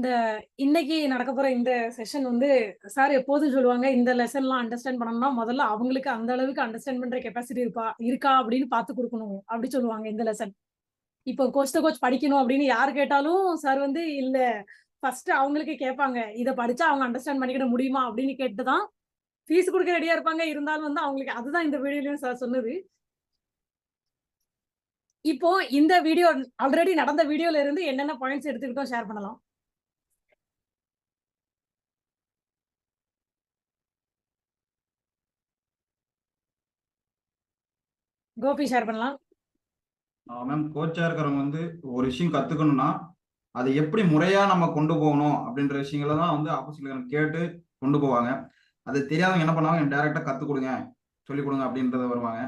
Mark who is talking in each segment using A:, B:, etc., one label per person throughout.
A: இந்த இன்னைக்கு நடக்க போற இந்த செஷன் வந்து சார் எப்போதும் சொல்லுவாங்க, இந்த லெசன்லாம் அண்டர்ஸ்டாண்ட் பண்ணணும்னா, முதல்ல அவங்களுக்கு அந்த அளவுக்கு அண்டர்ஸ்டாண்ட் பண்ற கெப்பாசிட்டி இருக்கா அப்படின்னு பார்த்து குடுக்கணும். அப்படி சொல்லுவாங்க இந்த லெசன். இப்போ கோச் டு கோச் படிக்கணும் அப்படின்னு யார் கேட்டாலும் சார் வந்து இல்ல ஃபர்ஸ்ட் அவங்களுக்கு கேட்பாங்க. இத படிச்சா அவங்க அண்டர்ஸ்டாண்ட் பண்ணிக்கிட முடியுமா அப்படின்னு கேட்டு தான் ஃபீஸ் குடுக்க ரெடியா இருப்பாங்க. இருந்தாலும் வந்து அவங்களுக்கு அதுதான் இந்த வீடியோலயும் சார் சொன்னது. இப்போ இந்த வீடியோ ஆல்ரெடி நடந்த வீடியோல இருந்து என்னென்ன பாயிண்ட்ஸ் எடுத்துக்கிட்டோம் ஷேர் பண்ணலாம். கோபி ஷேர் பண்ணலாம்.
B: மேம், கோச்சா இருக்கிறவங்க வந்து ஒரு விஷயம் கத்துக்கணும்னா அதை எப்படி முறையா நம்ம கொண்டு போகணும் அப்படின்ற விஷயங்களை தான் வந்து ஆப்போசிட்ல கேட்டு கொண்டு போவாங்க. அது தெரியாதவங்க என்ன பண்ணுவாங்க, டைரக்டா கத்துக் கொடுங்க, சொல்லிக் கொடுங்க அப்படின்றத வருவாங்க.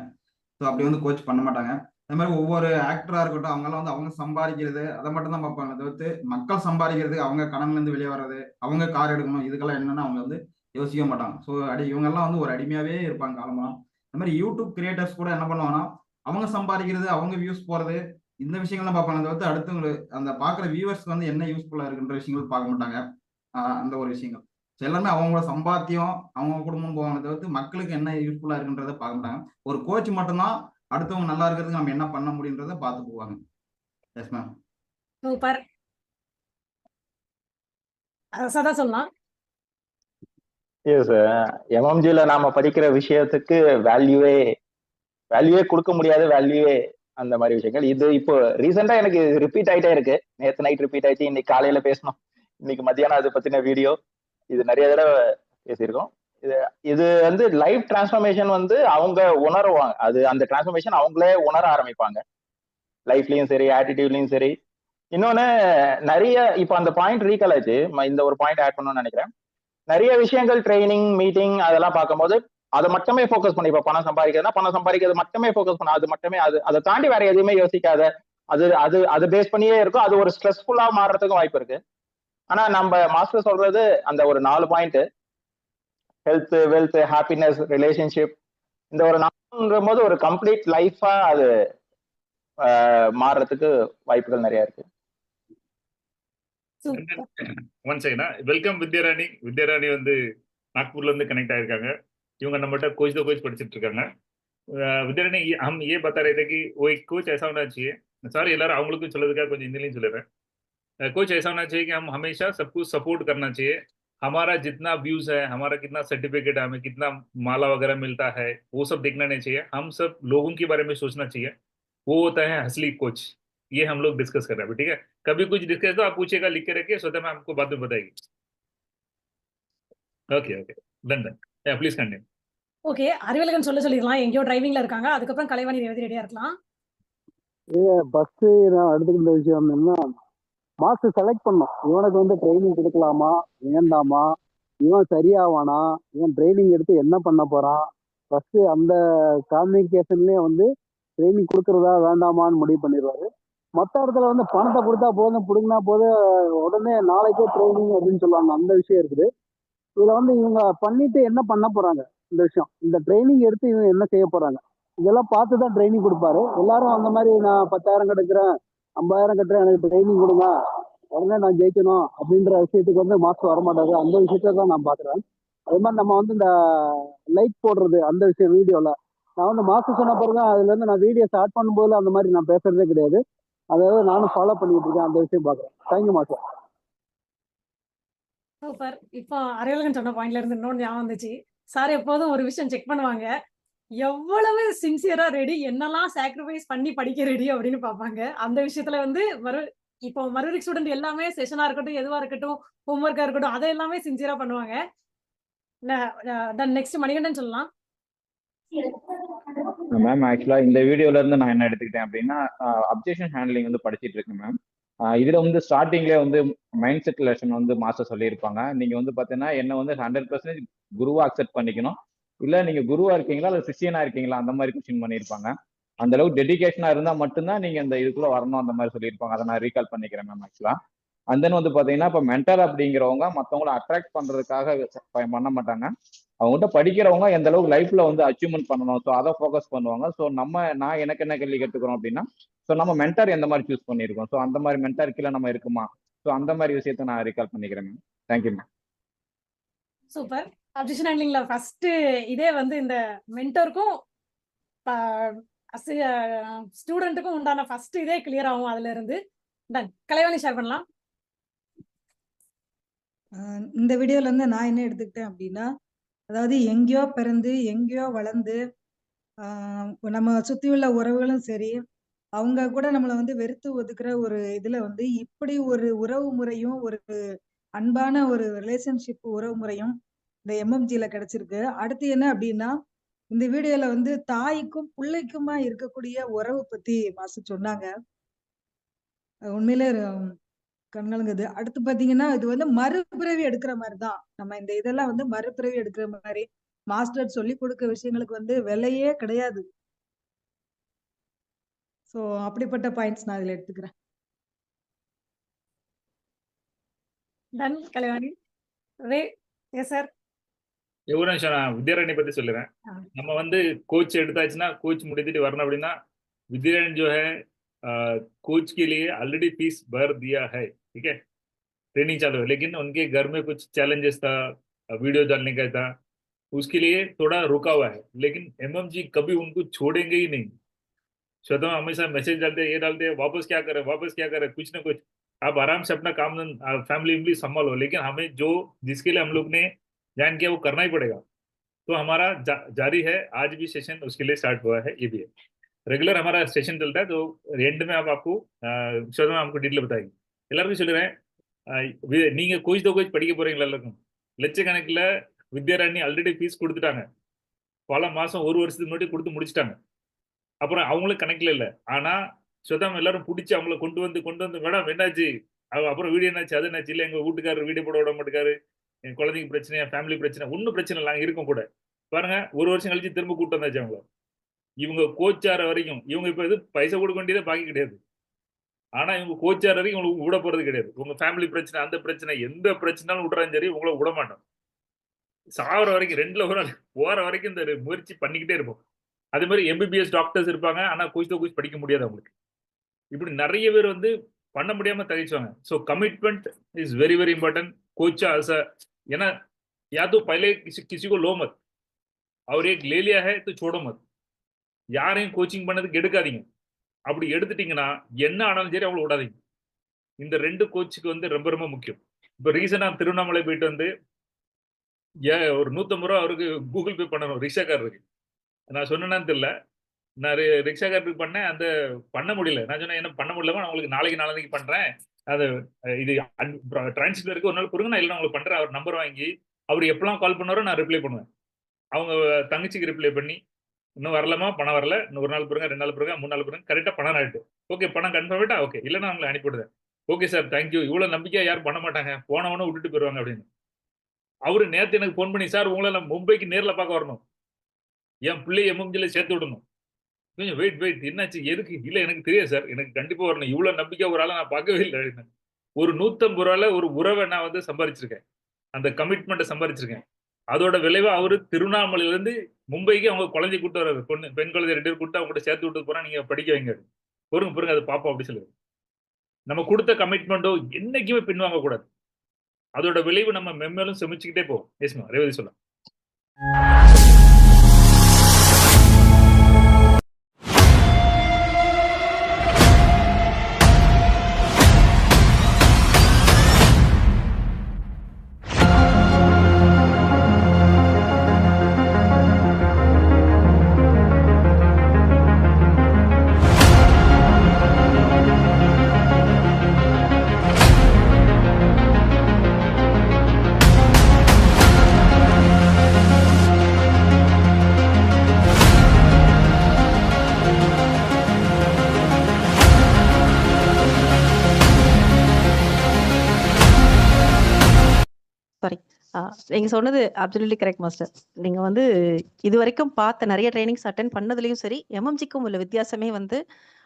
B: ஸோ அப்படி வந்து கோச் பண்ண மாட்டாங்க. அதே மாதிரி ஒவ்வொரு ஆக்டரா இருக்கட்டும், அவங்கெல்லாம் வந்து அவங்க சம்பாதிக்கிறது அதை மட்டும் தான் பார்ப்பாங்க. தவிர்த்து மக்கள் சம்பாதிக்கிறது, அவங்க கடன்ல இருந்து வெளியே வர்றது, அவங்க கார் எடுக்கணும், இதுக்கெல்லாம் என்னன்னா அவங்க வந்து யோசிக்க மாட்டாங்க. ஸோ இவங்கெல்லாம் வந்து ஒரு அடிமையாவே இருப்பாங்க காலமெல்லாம். அந்த மாதிரி யூடியூப் கிரியேட்டர்ஸ் கூட என்ன பண்ணுவாங்கன்னா, அவங்க சம்பாதிக்கிறது, அவங்க வியூஸ் போறது, இந்த விஷயங்கள்லாம் பார்ப்பாங்க. தவிர்த்து அடுத்தவங்களுக்கு அந்த பார்க்குற வியூவர்ஸ்க்கு வந்து என்ன யூஸ்ஃபுல்லா இருக்குன்ற விஷயங்கள் பார்க்க மாட்டாங்க. அந்த ஒரு விஷயங்கள். ஸோ எல்லாமே அவங்களோட சம்பாத்தியம், அவங்க குடும்பம் போவாங்க. தவிர்த்து மக்களுக்கு என்ன யூஸ்ஃபுல்லா இருக்குன்றத பார்க்க மாட்டாங்க. ஒரு கோச் மட்டும்தான் அடுத்தவங்க நல்லா இருக்கிறதுக்கு நம்ம என்ன பண்ண முடியுன்றத பார்த்து போவாங்க. Yes ma'am.
A: சூப்பர். சதா சொல்லலாம்.
C: எஸ், எம்எம்ஜில நாம படிக்கிற விஷயத்துக்கு வேல்யூவே கொடுக்க முடியாத வேல்யூவே அந்த மாதிரி விஷயங்கள். இது இப்போ ரீசெண்டா எனக்கு ரிப்பீட் ஆயிட்டே இருக்கு. நேற்று நைட் ரிப்பீட் ஆயிடுச்சு, இன்னைக்கு காலையில பேசணும், இன்னைக்கு மத்தியானம் அது பத்தின வீடியோ, இது நிறைய தடவை பேசியிருக்கோம். இது வந்து லைஃப் டிரான்ஸ்ஃபர்மேஷன் வந்து அவங்க உணருவாங்க. அது அந்த டிரான்ஸ்ஃபர்மேஷன் அவங்களே உணர ஆரம்பிப்பாங்க, லைஃப்லயும் சரி ஆட்டிடியூட்லயும் சரி. இன்னொன்னு, நிறைய இப்போ அந்த பாயிண்ட் ரீகால் ஆச்சு, இந்த ஒரு பாயிண்ட் ஆட் பண்ணணும்னு நினைக்கிறேன். நிறைய விஷயங்கள் ட்ரைனிங் மீட்டிங் அதெல்லாம் பார்க்கும்போது அதை மட்டுமே ஃபோக்கஸ் பண்ணி, இப்போ பணம் சம்பாதிக்கிறதுனா பணம் சம்பாதிக்கிறது மட்டுமே ஃபோக்கஸ் பண்ண, அது மட்டுமே, அதை தாண்டி வேற எதுவுமே யோசிக்காத, அது அது அது பேஸ் பண்ணியே இருக்கும். அது ஒரு ஸ்ட்ரெஸ்ஃபுல்லா மாறுறதுக்கும் வாய்ப்பு இருக்கு. ஆனா நம்ம மாஸ்டர் சொல்றது அந்த ஒரு 4 point, health, wealth, happiness, relationship, இந்த ஒரு 4 போது ஒரு கம்ப்ளீட் லைஃபா அது மாறுறதுக்கு வாய்ப்புகள் நிறைய இருக்கு.
D: One second, welcome Vidyarani. Vidyarani வந்து நாக்பூர்ல இருந்து கனெக்ட் ஆயிருக்காங்க. இவங்க நம்மகிட்ட கோச் द कोच படிச்சிட்டு இருக்காங்க. வித்யாராணி, हम ये बता रहे थे कि वो एक कोच ऐसा होना चाहिए. சாரி, எல்லாரும் அவங்களுக்கும் சொல்றதுக்காக கொஞ்சம் हिंदी சொல்லிடுறேன். कोच ऐसा होना चाहिए कि हम हमेशा सबको सपोर्ट करना चाहिए. हमारा जितना व्यूज है, हमारा कितना सर्टिफिकेट है, हमें कितना माला वगैरह मिलता है, वो सब देखना नहीं चाहिए. हम सब लोगों के बारे में सोचना चाहिए. वो होता है असली कोच. ये हम लोग डिस्कस कर रहे हैं, ठीक है? कभी कुछ डिस्कस तो आप पूछेगा, लिख के रखिए, स्वतः मैं आपको बाद में बताएगी. Okay okay, done done. Please continue.
A: Okay, Arivazhagan சொல்லிடலாம். எங்கேயோ டிரைவிங்ல இருக்காங்க. அதுக்கப்புறம் கலைவாணி ரேவதி ரெடியா இருக்கலாம்.
E: ஃபர்ஸ்ட் நான் எடுத்துக்கிட்ட விஷயம் என்னன்னா, மாஸ்டர் செலக்ட் பண்ணோம். இவனுக்கு வந்து ட்ரைனிங் கொடுக்கலாமா வேண்டாமா, இவன் சரியாவானா, இவன் ட்ரைனிங் எடுத்து என்ன பண்ண போறான், ஃபர்ஸ்ட் அந்த கம்யூனிகேஷன்லயே வந்து ட்ரைனிங் கொடுக்கறதா வேண்டாமான்னு முடிவு பண்ணிடுவாரு. மற்ற இடத்துல வந்து பணத்தை கொடுத்தா போதும், பிடுங்கினா போதும், உடனே நாளைக்கே ட்ரைனிங் அப்படின்னு சொல்லுவாங்க. அந்த விஷயம் இருக்குது. இதுல வந்து இவங்க பண்ணிட்டு என்ன பண்ண போறாங்க, இந்த விஷயம், இந்த ட்ரைனிங் எடுத்து இவங்க என்ன செய்ய போறாங்க, இதெல்லாம் பார்த்து தான் ட்ரைனிங் கொடுப்பாரு. எல்லாரும் அந்த மாதிரி நான் 10,000 கட்டுக்கிறேன், 50,000 கட்டுறேன், எனக்கு ட்ரைனிங் கொடுங்க, உடனே நான் ஜெயிக்கணும் அப்படின்ற விஷயத்துக்கு வந்து மாஸ்டர் வரமாட்டாரு. அந்த விஷயத்த தான் நான் பாக்குறேன். அது மாதிரி நம்ம வந்து இந்த லைக் போடுறது, அந்த விஷயம் வீடியோல நான் வந்து மாஸ்டர் சொன்ன பிறகு அதுல இருந்து நான் வீடியோ ஸ்டார்ட் பண்ணும்போது அந்த மாதிரி நான் பேசுறதே கிடையாது. அதாவது நானும் ஃபாலோ பண்ணிட்டு இருக்கேன். அந்த விஷயம் பாக்குறேன். Thank you master.
A: சூப்பர். இப்போ அறிவழகன் சொன்ன பாயிண்ட்ல இருந்து இன்னொன்று ஞாபகம் வந்துச்சு. சார் எப்போதும் ஒரு விஷயம் செக் பண்ணுவாங்க. எவ்வளவு சின்சியரா ரெடி, என்னெல்லாம் சாக்ரிஃபைஸ் பண்ணி படிக்க ரெடி அப்படின்னு பார்ப்பாங்க. அந்த விஷயத்துல வந்து இப்போ மறுபடியும் ஸ்டூடெண்ட் எல்லாமே செஷனா இருக்கட்டும், எதுவா இருக்கட்டும், ஹோம்ஒர்க்கா இருக்கட்டும், அதை எல்லாமே சின்சியரா பண்ணுவாங்க. நெக்ஸ்ட் மணிகண்டன் சொல்லலாம்.
F: மேம், ஆக்சுவலா இந்த வீடியோல இருந்து நான் என்ன எடுத்துக்கிட்டேன் அப்படின்னா, அப்ஜெக்ஷன் ஹேண்ட்லிங் வந்து படிச்சிட்டு இருக்கேன் மேம். இதுல வந்து ஸ்டார்டிங்லேயே வந்து மைண்ட் செட் லெசன் வந்து மாஸ்டர் சொல்லியிருப்பாங்க. நீங்க வந்து பாத்தீங்கன்னா என்ன வந்து 100% குருவா அக்செப்ட் பண்ணிக்கணும், இல்ல நீங்க குருவா இருக்கீங்களா இல்ல சிஷியனா இருக்கீங்களா, அந்த மாதிரி கொஸ்டின் பண்ணியிருப்பாங்க. அந்த அளவுக்கு டெடிகேஷனா இருந்தா மட்டும்தான் நீங்க இந்த இதுக்குள்ள வரணும், அந்த மாதிரி சொல்லியிருப்பாங்க. அதை நான் ரீகால் பண்ணிக்கிறேன் மேம் ஆக்சுவலா. அண்ட் தென் வந்து பாத்தீங்கன்னா, இப்போ மென்டர் அப்படிங்கிறவங்க மற்றவங்களை அட்ராக்ட் பண்றதுக்காக பண்ண மாட்டாங்க. அவங்ககிட்ட படிக்கிறவங்க எந்த அளவுக்கு லைஃப்ல வந்து அச்சீவ்மெண்ட் பண்ணணும், ஸோ அதை ஃபோக்கஸ் பண்ணுவாங்க. ஸோ நான் எனக்கு என்ன கேள்வி கேட்டுக்கிறோம் அப்படின்னா, ஸோ நம்ம மென்டர் எந்த மாதிரி சூஸ் பண்ணியிருக்கோம், ஸோ அந்த மாதிரி மென்டர் கீழே நம்ம இருக்குமா, ஸோ ஸோ அந்த மாதிரி விஷயத்த நான் ரீகால் பண்ணிக்கிறேன் ma'am. Thank you ma'am.
A: Super. Objection ஹேண்ட்லிங்ல ஃபர்ஸ்ட் இதே வந்து இந்த மென்டருக்கும் ஸ்டூடெண்ட்டுக்கும் உண்டான ஃபர்ஸ்ட் இதே கிளியர் ஆகும். அதுல இருந்து டன் கலைவாணி ஷேர் பண்ணலாம்.
G: இந்த வீடியோல இருந்து நான் என்ன எடுத்துக்கிட்டேன் அப்படின்னா, அதாவது எங்கேயோ பிறந்து எங்கேயோ வளர்ந்து நம்ம சுத்தி உள்ள உறவுகளும் சரி, அவங்க கூட நம்மளை வந்து வெறுத்து ஒதுக்குற ஒரு இதுல வந்து இப்படி ஒரு உறவு முறையும் ஒரு அன்பான ஒரு ரிலேஷன்ஷிப் உறவு முறையும் இந்த எம்எம்ஜில கிடைச்சிருக்கு. அடுத்து என்ன அப்படின்னா, இந்த வீடியோல வந்து தாய்க்கும் பிள்ளைக்குமா இருக்கக்கூடிய உறவு பத்தி மாஸ்டர் சொன்னாங்க. உண்மையிலே கண்கலங்குது. அடுத்து பாத்தீங்கன்னா, இது வந்து மறுபிறவி எடுக்கிற மாதிரிதான். நம்ம இந்த இதெல்லாம் வந்து மறுபிறவி எடுக்கிற மாதிரி மாஸ்டர் சொல்லி கொடுக்க விஷயங்களுக்கு வந்து விலையே கிடையாது. சோ அப்படிப்பட்ட பாயிண்ட்ஸ் நான் இதுல எடுத்துக்கிறேன்.
A: டன் கலைவாணி. ரே எஸ் சார்.
D: எவ்வளோ நிமிஷம் நான் வித்யாராணி பத்தி சொல்லுறேன். நம்ம வந்து கோச் எடுத்தாச்சுன்னா கோச் முடித்துட்டு வரணும் அப்படின்னா विद्यारायण जो है कोच के लिए ऑलरेडी फीस भर दिया है, ठीक है, ट्रेनिंग चालू है, लेकिन उनके घर में कुछ चैलेंजेस था, वीडियो डालने का था, उसके लिए थोड़ा रुका हुआ है, लेकिन एमएमजी कभी उनको छोड़ेंगे ही नहीं। स्वतः हमेशा मैसेज डालते ये डालते वापस क्या करे कुछ ना कुछ, आप आराम से अपना काम फैमिली संभालो, लेकिन हमें जो जिसके लिए हम लोग ने ज्वाइन किया वो करना ही पड़ेगा। तो हमारा जारी है, आज भी सेशन उसके लिए स्टार्ट हुआ है, ये भी है रेगुलर हमारा सेशन चलता है। तो एंड में आपको शोध में आपको डीटेल बताएंगे। எல்லாருக்கும் சொல்லுறேன், நீங்க கோச் தோ கோச் படிக்க போறீங்களா? எல்லாருக்கும் லட்சக்கணக்கில் வித்யாராணி ஆல்ரெடி ஃபீஸ் கொடுத்துட்டாங்க. பல மாசம் ஒரு வருஷத்துக்கு முன்னாடி கொடுத்து முடிச்சிட்டாங்க. அப்புறம் அவங்களுக்கு கணக்கில் இல்லை. ஆனா சொதாம எல்லாரும் பிடிச்சி அவங்கள கொண்டு வந்து மேடம் என்னாச்சு, அப்புறம் வீடியோ என்னாச்சு, அது என்னாச்சு, இல்லை எங்க வீட்டுக்காரர் வீடியோ போட விட மாட்டேக்காரு, என் குழந்தைங்க பிரச்சனை, என் ஃபேமிலி பிரச்சனை, ஒன்றும் பிரச்சனை இல்லை, இருக்கும் கூட பாருங்க. ஒரு வருஷம் கழிச்சு திரும்ப கூப்பிட்டு வந்தாச்சு அவங்கள. இவங்க கோச்சார வரைக்கும் இவங்க இப்ப இது பைசா கொடுக்க வேண்டியதே பாக்கி கிடையாது. ஆனா இவங்க கோச்சார வரைக்கும் உங்களுக்கு விட போறது கிடையாது. உங்க ஃபேமிலி பிரச்சனை, அந்த பிரச்சனை, எந்த பிரச்சனையும் விடுறாலும் சரி உங்களை விட மாட்டோம். சாவர வரைக்கும் 2ல ஒரு நாள் போற வரைக்கும் இந்த முயற்சி பண்ணிக்கிட்டே இருப்போம். அதே மாதிரி எம்பிபிஎஸ் டாக்டர்ஸ் இருப்பாங்க, ஆனா கோச் தோ கோச் படிக்க முடியாது அவங்களுக்கு. இப்படி நிறைய பேர் வந்து பண்ண முடியாம தகிச்சுவாங்க. So commitment is very very important. कोचा ऐसा है ना, या तो पहले किसी को लो मत, और एक ले लिया है तो छोड़ो मत। யாரையும் கோச்சிங் பண்ணதுக்கு எடுக்காதீங்க. அப்படி எடுத்துட்டீங்கன்னா என்ன ஆனாலும் சரி அவங்கள விடாதீங்க. இந்த 2 கோச்சுக்கு வந்து ரொம்ப ரொம்ப முக்கியம். இப்போ ரீசெண்டா திருவண்ணாமலை போயிட்டு வந்து ஒரு 150 ரூபா அவருக்கு கூகுள் பே பண்ணணும் ரிக்ஷாக்காரருக்கு. நான் சொன்னேன்னு தெரியல, நான் ரிக்ஷாக்காரருக்கு பண்ணேன், அந்த பண்ண முடியல. நான் சொன்னேன் என்ன பண்ண முடியலமா, நான் உங்களுக்கு நாளைக்கு பண்றேன், அது இது டிரான்ஸ்ஃபர் இருக்கு, ஒரு நாள் கொடுங்க, நான் இல்லை உங்களுக்கு பண்றேன். அவர் நம்பர் வாங்கி அவர் எப்பெல்லாம் கால் பண்ணாரோ நான் ரிப்ளை பண்ணுவேன். அவங்க தங்கச்சிக்கு ரிப்ளை பண்ணி இன்னும் வரலாமா, பணம் வரல, இன்னும் 1 நாள் பிறகு, 2 நாள் பிறகு, 3 நாள் பிறகு கரெக்டாக பணம் ஆகிட்டு, ஓகே பணம் கன்ஃபார்ம் ஆகிட்டா ஓகே, இல்லைன்னா அவங்களை அனுப்பிவிடுறேன். ஓகே சார் தேங்க்யூ, இவ்வளோ நம்பிக்கையா யாரும் பண்ண மாட்டாங்க, போனவனும் விட்டுட்டு போயிடுவாங்க அப்படின்னு. அவரு நேற்று எனக்கு ஃபோன் பண்ணி, சார் உங்களை நான் மும்பைக்கு நேரில் பார்க்க வரணும், என் பிள்ளை எம்எம்ஜியில் சேர்த்து விடணும், கொஞ்சம் வெயிட் என்னாச்சு எதுக்கு, இல்லை எனக்கு தெரியாது சார், எனக்கு கண்டிப்பாக வரணும், இவ்வளோ நம்பிக்கை ஒரு ஆளை நான் பார்க்கவே இல்லை அப்படின்னு. ஒரு 150 ரூபாயில் ஒரு உறவை நான் வந்து சம்பாதிச்சிருக்கேன், அந்த கமிட்மெண்ட்டை சம்பாதிச்சிருக்கேன். அதோட விளைவா அவரு திருவண்ணாமலையிலேருந்து மும்பைக்கு அவங்க குழந்தை கூட்டு வர்றாரு, பெண் குழந்தை 2 பேர் கூட்டு அவங்க சேர்த்து விட்டு போறா, நீங்க படிக்க வைங்க, பொறுங்க அதை பார்ப்போம் அப்படி சொல்லுது. நம்ம கொடுத்த கமிட்மெண்ட்டோ என்னைக்குமே பின்வாங்க கூடாது. அதோட விளைவு நம்ம மென்மேலும் செமிச்சுக்கிட்டே போவோம். எஸ்மா ரேவதி சொல்ல.
H: சாரி, நீங்க சொன்னது அப்சல்யூட்லி கரெக்ட் மாஸ்டர். நீங்க வந்து இதுவரைக்கும் பார்த்த நிறைய ட்ரைனிங்ஸ் அட்டென்ட் பண்ணதுலயும் சரி, எம்எம்ஜிக்கும் உள்ள வித்தியாசமே வந்து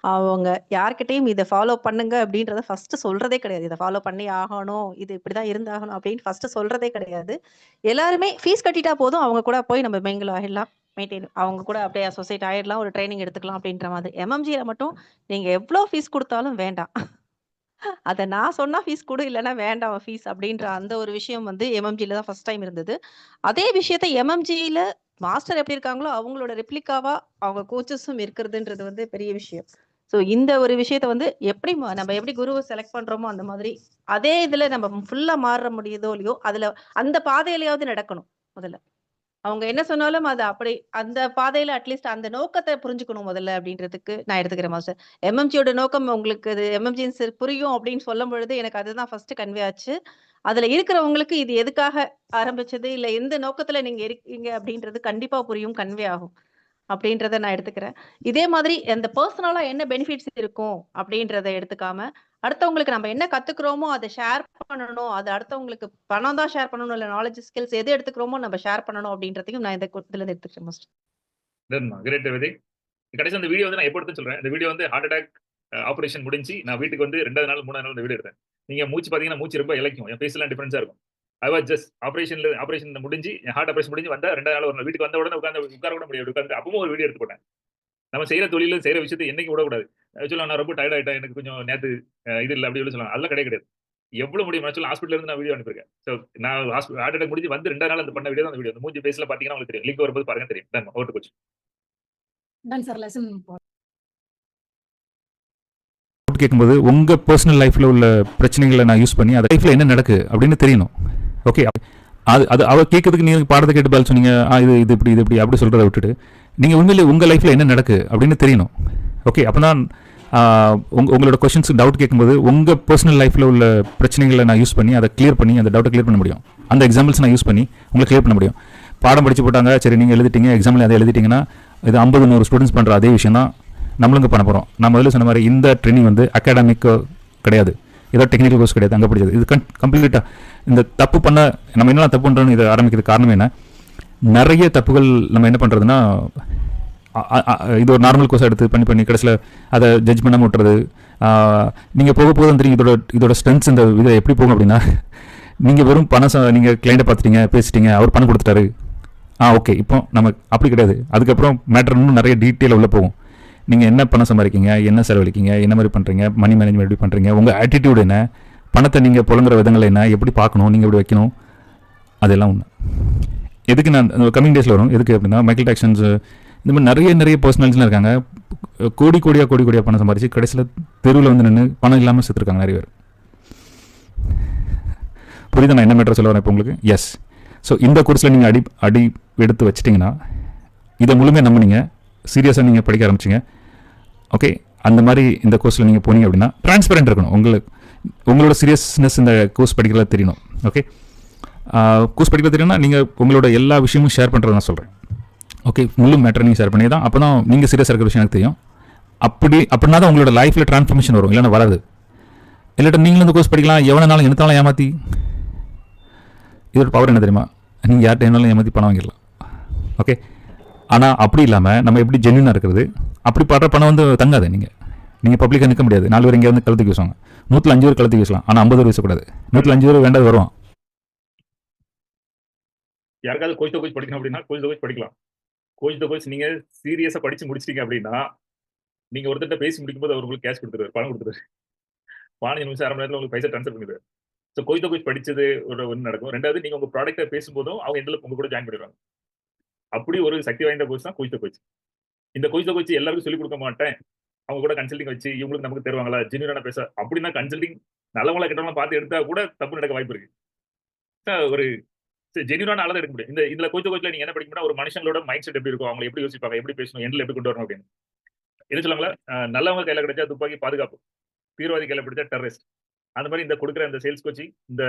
H: அவங்க யார்கிட்டயும் இதை ஃபாலோ பண்ணுங்க அப்படின்றத ஃபர்ஸ்ட் சொல்றதே கிடையாது. இதை ஃபாலோ பண்ணி ஆகணும், இது இப்படிதான் இருந்தாகணும் அப்படின்னு ஃபர்ஸ்ட் சொல்றதே கிடையாது. எல்லாருமே ஃபீஸ் கட்டிட்டா போதும், அவங்க கூட போய் நம்ம மெங்கிள் ஆகிடலாம், மெயின்டைன் அவங்க கூட அப்படியே அசோசியேட் ஆயிடலாம், ஒரு ட்ரைனிங் எடுத்துக்கலாம் அப்படின்ற மாதிரி. எம்எம்ஜியில மட்டும் நீங்க எவ்வளோ ஃபீஸ் கொடுத்தாலும் வேண்டாம், அத நான் சொன்னா ஃபீஸ் குடு, இல்லன்னா வேண்டாம் ஃபீஸ் அப்படின்ற அந்த ஒரு விஷயம் வந்து எம்எம்ஜில தான் ஃபர்ஸ்ட் டைம் இருந்தது. அதே விஷயத்த எம்எம்ஜில மாஸ்டர் எப்படி இருக்காங்களோ, அவங்களோட ரெப்ளிகாவா அவங்க கோச்சஸும் இருக்கிறதுன்றது வந்து பெரிய விஷயம். ஸோ இந்த ஒரு விஷயத்த வந்து எப்படி நம்ம எப்படி குருவ செலக்ட் பண்றோமோ அந்த மாதிரி, அதே இதுல நம்ம ஃபுல்லா மாற முடியுதோ இல்லையோ, அதுல அந்த பாதையிலயாவது நடக்கணும் முதல்ல. அவங்க என்ன சொன்னாலும் அது அப்படி அந்த பாதையில அட்லீஸ்ட் அந்த நோக்கத்த புரிஞ்சுக்கணும் முதல்ல அப்படின்றதுக்கு நான் எடுத்துக்கிறேன் மாஸ்டர். எம்எம்ஜியோட நோக்கம் உங்களுக்கு இது எம்எம்ஜின்னு புரியும் அப்படின்னு சொல்லும் பொழுது எனக்கு அதுதான் ஃபர்ஸ்ட் கன்வே ஆச்சு. அதுல இருக்கிறவங்களுக்கு இது எதுக்காக ஆரம்பிச்சது, இல்ல எந்த நோக்கத்துல நீங்க இருக்கீங்க அப்படின்றது கண்டிப்பா புரியும், கன்வே ஆகும். அப்படின்றத நான் எடுத்துக்கிறேன். இதே மாதிரி அந்த பெர்சனலா என்ன பெனிஃபிட்ஸ் இருக்கும் அப்படின்றத எடுத்துக்காம, அடுத்தவங்களுக்கு நம்ம என்ன கத்துக்கிறோமோ அத ஷேர் பண்ணணும். அது அடுத்தவங்களுக்கு பணம் தான் ஷேர் பண்ணணும், இல்ல நாலேட்ஜ், ஸ்கில்ஸ் எது எடுத்துக்கிறோமோ நம்ம ஷேர் பண்ணணும் அப்படின்றதையும் நான் இந்த இதுல இருந்து எடுத்துக்கிறேன் மாஸ்டர்.
D: கிரேட் விதை. கடைசி அந்த வீடியோ வந்து நான் எப்போ எடுத்து சொல்றேன். இந்த வீடியோ வந்து ஹார்ட் அட்டாக் ஆபரேஷன் முடிஞ்சு நான் வீட்டுக்கு வந்து 2வது நாள் 3வது நாள் இந்த வீடியோ எடுத்தேன். நீங்க மூச்சு பாத்தீங்கன்னா மூச்சு ரொம்ப இளைக்கும். என் ஃபேஸ்லாம் டிஃபரன்ஸா இருக்கும். ஐ வாஸ் ஜஸ்ட் ஆபரேஷன் முடிஞ்சு ஹார்ட் ஆபரேஷன் முடிஞ்சு வந்தா 2வது நாள் ஒரு வீட்டுக்கு வந்த உடனே உட்கார கூட முடியாது. உட்காந்து அப்பவும் ஒரு வீடியோ எடுத்து போட்டேன். நம்ம செய்யற தொழில செய்யற விஷயத்தை என்னைக்கு விடக்கூடாது. சொல்லுவாங்க நான் ரொம்ப டயர்ட் ஆயிட்டேன், எனக்கு கொஞ்சம் நேத்து இது இல்ல அப்படி சொல்லுவாங்க. அதெல்லாம் கிடையாது. எவ்வளவு முடியும் ஆக்சுவலா ஹாஸ்பிட்டல்ல இருந்து நான் வீடியோ அனுப்பியிருக்கேன். சோ நான் ஹார்ட் அட்டாக் முடிஞ்சு வந்து 2வது நாள் அந்த பண்ண வீடியோ தான் அந்த வீடியோ. அந்த மூஞ்சி ஃபேஸ்ல பாத்தீங்கன்னா உங்களுக்கு தெரியும். லிங்க் வரும்போது பாருங்க தெரியும். Done over to coach.
A: Done sir lesson
I: கேட்கும்போது உங்க பர்சனல் லைஃப்ல உள்ள பிரச்சனைகளை நான் யூஸ் பண்ணி அது லைஃப்ல என்ன நடக்கு அப்படின்னு தெரியணும். ஓகே, அது அது அவர் கேட்கறதுக்கு நீங்க பாடத்தை கேட்டு பதில் சொன்னீங்க, இது இது இப்படி இது இப்படி அப்படி சொல்றதை விட்டுட்டு நீங்க உண்மையிலே உங்க லைஃப்ல என்ன நடக்கு அப்படின்னு தெரியணும். ஓகே, அப்பதான் உங்களோட கொஸ்டின்ஸ் டவுட் கேட்கும்போது உங்க பர்சனல் லைஃப்ல உள்ள பிரச்சனைகளை நான் யூஸ் பண்ணி அதை கிளியர் பண்ணி அந்த டவுட்டை கிளியர் பண்ண முடியும். அந்த எக்ஸாம்பிள்ஸ் நான் யூஸ் பண்ணி உங்களை கிளியர் பண்ண முடியும். பாடம் படிச்சு போட்டாங்க, சரி நீங்க எழுதிட்டீங்க, எக்ஸாம்பிள் அதை எழுதிட்டீங்கன்னா இது 50-100 ஸ்டூடெண்ட்ஸ் பண்ற அதே விஷயம் தான் நம்மளுங்க பண்ண போகிறோம். நான் முதல்ல சொன்ன மாதிரி இந்த ட்ரெயினிங் வந்து அகாடமிக் கிடையாது, ஏதோ டெக்னிக்கல் கோர்ஸ் கிடையாது, அங்கே படிச்சது. இது கம்ப்ளீட்டாக இந்த தப்பு பண்ண நம்ம என்னெல்லாம் தப்பு பண்ணுறோன்னு இதை ஆரம்பிக்கிறது காரணம் என்ன, நிறைய தப்புகள் நம்ம என்ன பண்ணுறதுன்னா இது ஒரு நார்மல் கோர்ஸ் எடுத்து பண்ணி கடைசியில் அதை ஜட்ஜ் பண்ணாமல் விட்டுறது. நீங்கள் போக போதும் தெரியும் இதோட ஸ்ட்ரென்த்ஸ் இந்த இதை எப்படி போகும் அப்படின்னா, நீங்கள் வெறும் பணம் நீங்கள் கிளைண்ட்டை பார்த்துட்டீங்க, பேசிட்டீங்க, அவர் பணம் கொடுத்துட்டாரு, ஓகே இப்போ நம்ம அப்படி கிடையாது. அதுக்கப்புறம் மேட்டர் இன்னும் நிறைய டீட்டெயில் உள்ள போகும். நீங்கள் என்ன பணம் சம்பாதிக்கீங்க, என்ன செலவழிக்கீங்க, என்ன மாதிரி பண்ணுறீங்க, மணி மேனேஜ்மெண்ட் எப்படி பண்ணுறீங்க, உங்கள் ஆட்டிடியூட் என்ன, பணத்தை நீங்கள் புலங்குற விதங்கள் என்ன, எப்படி பார்க்கணும், நீங்கள் எப்படி வைக்கணும், அதெல்லாம் ஒன்று. எதுக்கு நான் கம்மிங் டேஸில் வரும், எதுக்கு அப்படின்னா மைக்கேல் ஜாக்சன்ஸ் இந்த மாதிரி நிறைய பர்சனாலிட்டிலாம் இருக்காங்க. கோடியாக பணம் சம்பாதிச்சு கடைசியில் தெருவில் வந்து நின்று பணம் இல்லாமல் செத்துருக்காங்க நிறைய பேர். புரியுது நான் என்ன மேட்டர் சொல்ல வரேன் இப்போ உங்களுக்கு? எஸ். ஸோ இந்த கோர்ஸில் நீங்கள் அடி எடுத்து வச்சிட்டிங்கன்னா, இதை முழுமையாக நம்பினீங்க, சீரியஸாக நீங்கள் படிக்க ஆரம்பிச்சிங்க, ஓகே, அந்த மாதிரி இந்த கோர்ஸில் நீங்கள் போனீங்க அப்படின்னா ட்ரான்ஸ்பரண்ட் இருக்கணும். உங்களோட சீரியஸ்னஸ் இந்த கோர்ஸ் படிக்கிறத தெரியணும். ஓகே, கோர்ஸ் படிக்கிறது தெரியும்னா நீங்கள் உங்களோட எல்லா விஷயமும் ஷேர் பண்ணுறது நான் சொல்கிறேன். ஓகே, முழு மேட்டர் நீங்கள் ஷேர் பண்ணி தான் அப்போ தான் நீங்கள் சீரியஸாக இருக்கிற விஷயம் எனக்கு தெரியும். அப்படின்னா தான் உங்களோட லைஃப்பில் ட்ரான்ஸ்ஃபர்மேஷன் வரும், இல்லைன்னா வராது. இல்லாட்ட நீங்களும் இந்த கோர்ஸ் படிக்கலாம், எவனாலும் என்னத்தாலும் ஏமாற்றி. இதோட பவர் என்ன தெரியுமா, நீங்கள் யார்கிட்ட என்னாலும் ஏமாற்றி பணம் வாங்கிடலாம். ஓகே, ஆனால் அப்படி இல்லாமல் நம்ம எப்படி ஜென்யூனாக இருக்கிறது, அப்படி படுற பணம் வந்து தங்காது. நீங்கள் பப்ளிக்காக நிற்க முடியாது. 4 பேர் இங்கே வந்து கழுத்துக்கு வீசுவாங்க, 105 பேர் கழுத்துக்கு வீசலாம், ஆனால் 50 பேர் வீசக்கூடாது. 105 பேர் வேண்டாது வருவான்.
D: யாருக்காவது கோச் படிக்கணும் அப்படின்னா கோச் படிக்கலாம். கோச் நீங்க சீரியஸா படிச்சு முடிச்சிட்டீங்க அப்படின்னா நீங்க ஒருத்தட்ட பேசி முடிக்கும்போது அவர் உங்களுக்கு கேஷ் கொடுத்துருவாரு, பணம் கொடுத்துருவாரு. 15 நிமிஷம் 1/2 மணி நேரத்தில் உங்களுக்கு பைசா ட்ரான்ஸ்ஃபர் பண்ணிடுவாரு. ஸோ கோச் படிச்சது ஒன்று நடக்கும். 2வது நீங்க உங்க ப்ராடக்ட்டை பேசும்போதும் அவங்க எந்த உங்க கூட ஜாயின் பண்ணிடுவாங்க. அப்படி ஒரு சக்தி வாய்ந்த கோச் தான் கோச். இந்த கோச் எல்லாருக்கும் சொல்லிக் கொடுக்க மாட்டேன், அவங்க கூட கன்சல்டிங் வச்சு இவங்களுக்கு நமக்கு தருவாங்களா ஜென்யூனான பேச அப்படின்னா கன்சல்டிங் நல்லவங்களா கிட்டவங்களா பார்த்து எடுத்தா கூட தப்பு நடக்க வாய்ப்பு இருக்கு. ஒரு ஜென்யூனான ஆளை எடுக்க முடியும். இதுல கோச்ல நீங்க என்ன படிக்கணும்னா ஒரு மனுஷங்களோட மைண்ட் செட் எப்படி இருக்கும், அவங்க எப்படி யோசிப்பாங்க, எப்படி பேசணும், எண்ணில் எப்படி கொண்டு வரணும் அப்படின்னு. என்ன சொல்லுவாங்களா, நல்லவங்க கையில கிடைச்சா துப்பாக்கி பாதுகாப்பு, தீவிரவாதி கையில பிடிச்சா டெரரிஸ்ட். அந்த மாதிரி இந்த கொடுக்குற இந்த சேல்ஸ் கோச்சி இந்த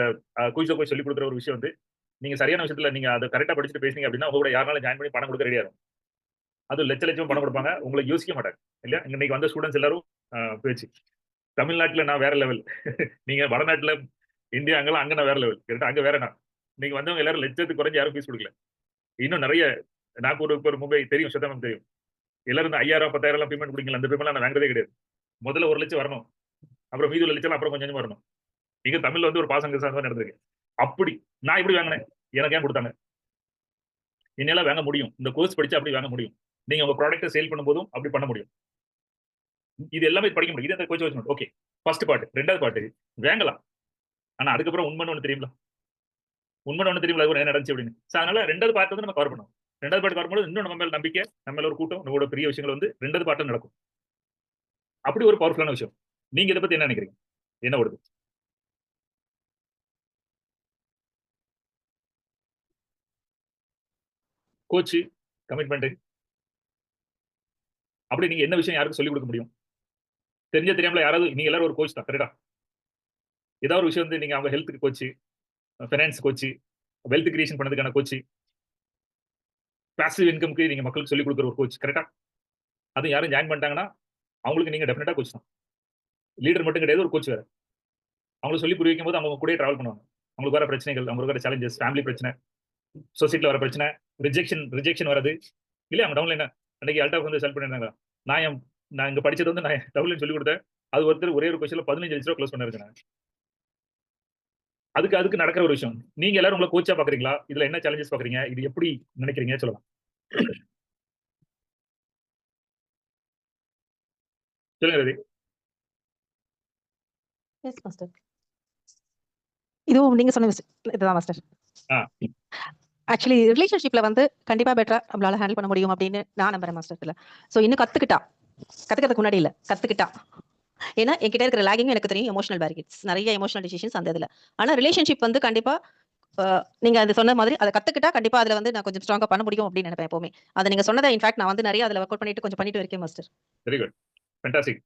D: கோச் சொல்லி கொடுக்குற ஒரு விஷயம் வந்து நீங்க சரியான விஷயத்துல நீங்க அதை கரெக்டா படிச்சுட்டு பேசுனீங்க அப்படின்னா உங்களோட யாராலும் ஜாயின் பண்ணி பணம் கொடுக்க ரெடியா இருக்கும். அது லட்சம் பணம் கொடுப்பாங்க, உங்களுக்கு யோசிக்க மாட்டாங்க இல்லையா. இன்னைக்கு வந்த ஸ்டூடெண்ட்ஸ் எல்லாரும் பேச்சு தமிழ்நாட்டுல நான் வேற லெவல், நீங்க வடநாட்டுல இந்தியா அங்கெல்லாம் அங்க நான் வேற லெவல், கரெக்டா அங்க வேற நான். நீங்க வந்தவங்க எல்லாரும் லட்சத்துக்கு குறைஞ்சு யாரும் ஃபீஸ் கொடுக்கல. இன்னும் நிறைய நாகூர் மும்பை தெரியும், சுத்தமாக தெரியும். எல்லாரும் 5000 10,000 பேமெண்ட் கொடுக்கல, அந்த பேமெண்ட் நான் வாங்குறதே கிடையாது. முதல்ல 1 லட்சம் வரணும், அப்புறம் மீதி 1 லட்சம் அப்புறம் கொஞ்சம் வரணும். நீங்க தமிழ்ல வந்து ஒரு பாசங்க சார்ந்த நடந்திருக்கு. அப்படி நான் எப்படி வாங்கினேன், எனக்கு ஏன் கொடுத்தாங்க, என்னால வாங்க முடியும். இந்த கோர்ஸ் படிச்சு அப்படி வாங்க முடியும். நீங்க உங்க ப்ராடக்ட்டை சேல் பண்ணும்போதும் அப்படி பண்ண முடியும். இது எல்லாமே படிக்க முடியும். இது கோச் ஓகே, ஃபர்ஸ்ட் பார்ட். ரெண்டாவது பார்ட் வேங்கலாம். ஆனா அதுக்கப்புறம் உண்மைன்னு ஒண்ணு தெரியுங்களா? உண்மைன்னு ஒண்ணு தெரியுங்களா? அது என்ன நடந்துச்சு அப்படின்னு. ஸோ அதனால ரெண்டாவது பார்ட் வந்து நம்ம கவர் பண்ணுவோம். ரெண்டாவது பார்ட் கவர் பண்ணும்போது இன்னும் நம்ம மேல நம்பிக்கை, நம்ம மேல ஒரு கூட்டம், நம்மளோட பெரிய விஷயங்கள் வந்து ரெண்டாவது பார்ட்ல நடக்கும். அப்படி ஒரு பவர்ஃபுல்லான விஷயம். நீங்க இதை பத்தி என்ன நினைக்கிறீங்க? என்ன ஓடுது? கோச், கமிட்மெண்ட், அப்படி நீங்க என்ன விஷயம் யாருக்கும் சொல்லிக் கொடுக்க முடியும்? தெரியாமல யாராவது நீங்க எல்லாரும் ஒரு கோச் தான், கரெக்டா? ஏதாவது ஒரு விஷயம் வந்து நீங்க அவங்க ஹெல்த்துக்கு coach, finance coach, wealth creation பண்ணதுக்கான கோச், பாசிவ் இன்கம்க்கு நீங்க மக்களுக்கு சொல்லிக் கொடுக்குற ஒரு கோச், கரெக்டா? அது யாரும் ஜாயின் பண்ணிட்டாங்கன்னா அவங்களுக்கு நீங்க டெஃபினட்டா கோச் தான். லீடர் மட்டும் கிடையாது, ஒரு கோச் வேற. அவங்களுக்கு சொல்லி புரிய வைக்கும் போது அவங்க கூட டிராவல் பண்ணுவாங்க. அவங்களுக்கு வர பிரச்சனைகள், அவங்களுக்கு வர சேலஞ்சஸ், ஃபேமிலி பிரச்சனை, சொசைட்டில வர பிரச்சனை, ரிஜெக்ஷன் வரது இல்லையா? அவங்க டவுன்ல என்ன அன்னைக்கு அல்டாஃப் வந்து செல் பண்ணிருந்தாங்க. நான் இங்க படிச்சது வந்து நான் டவுன்ல சொல்லி கொடுத்தேன். அது ஒருத்தர் ஒரே ஒரு கொஸ்டின்ல 15 லட்சம் ரூபாய் க்ளோஸ் பண்ணிருக்கேன். அதுக்கு நடக்கிற ஒரு விஷயம். நீங்க எல்லாரும் உங்களை கோச்சா பாக்குறீங்களா? இதுல என்ன சேலஞ்சஸ் பாக்குறீங்க? இது எப்படி நினைக்கிறீங்க சொல்லலாம். சொல்லுங்க ரவி.
H: Yes master. இதுவும் நீங்க சொன்ன இதுதான் மாஸ்டர். ஆக்சுவலி ரிலேஷன்ஷிப்ல வந்து கண்டிப்பா பெட்டரா நம்மளால ஹேண்டில் பண்ண முடியும் அப்படின்னு நான் நம்புறேன் மாஸ்டர். ஸோ இன்னும் கத்துக்கிறதுக்கு முன்னாடி இல்ல, கத்துக்கிட்டா. ஏன்னா என்கிட்ட இருக்கிற லேகிங் எனக்கு தெரியும், எமோஷனல் பேரிகேட்ஸ், நிறைய எமோஷனல் டிசிஷன்ஸ் அந்த இதுல. ஆனா ரிலேஷன்ஷிப் வந்து கண்டிப்பா நீங்க அது சொன்ன மாதிரி அதை கத்துக்கிட்டா கண்டிப்பா அதுல வந்து நான் கொஞ்சம் ஸ்ட்ராங்கா பண்ண முடியும் அப்படின்னு நினைப்பேன் எப்பவுமே. அதை நீங்க சொன்னதை இன்ஃபேக்ட் நான் வந்து நிறைய அதுல ஒர்க் அவுட் பண்ணிட்டு இருக்கேன் master.
D: Very good, fantastic.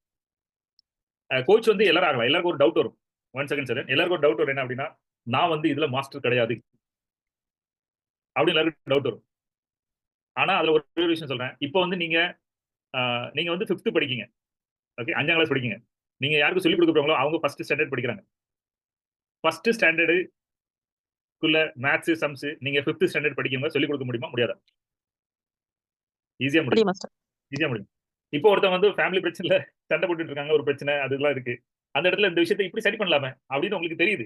D: Coach வந்து எல்லாரும் ஆகலாம். எல்லாருக்கும் ஒரு டவுட் வரும். 1 செகண்ட் சார். எல்லாருக்கும் ஒரு டவுட் வரும். என்ன அப்படின்னா, நான் வந்து இதுல மாஸ்டர் கிடையாது அப்படின்னு எல்லாருக்கும் டவுட் வரும். ஆனா அதுல ஒரு விஷயம் சொல்றேன். இப்போ வந்து நீங்க வந்து 5th படிக்கீங்க, ஓகே, 5ஆம் கிளாஸ் படிக்கீங்க. நீங்க யாருக்கு சொல்லிக் கொடுக்க போறீங்களோ அவங்க ஃபர்ஸ்ட் ஸ்டாண்டர்ட் படிக்கிறாங்க. ஃபர்ஸ்ட் ஸ்டாண்டர்டுக்குள்ள மேத்ஸ், சம்ஸ் நீங்க 5th ஸ்டாண்டர்ட் படிக்கவங்க சொல்லிக் கொடுக்க முடியுமா? முடியாதா? ஈஸியா முடியும். ஈஸியா முடியும். இப்போ ஒருத்தவங்க வந்து ஃபேமிலி பிரச்சனைல சண்டை போட்டுட்டு இருக்காங்க, ஒரு பிரச்சனை அதெல்லாம் இருக்கு. அந்த இடத்துல இந்த விஷயத்தை இப்படி சரி பண்ணலாமே அப்படின்னு உங்களுக்கு தெரியுது.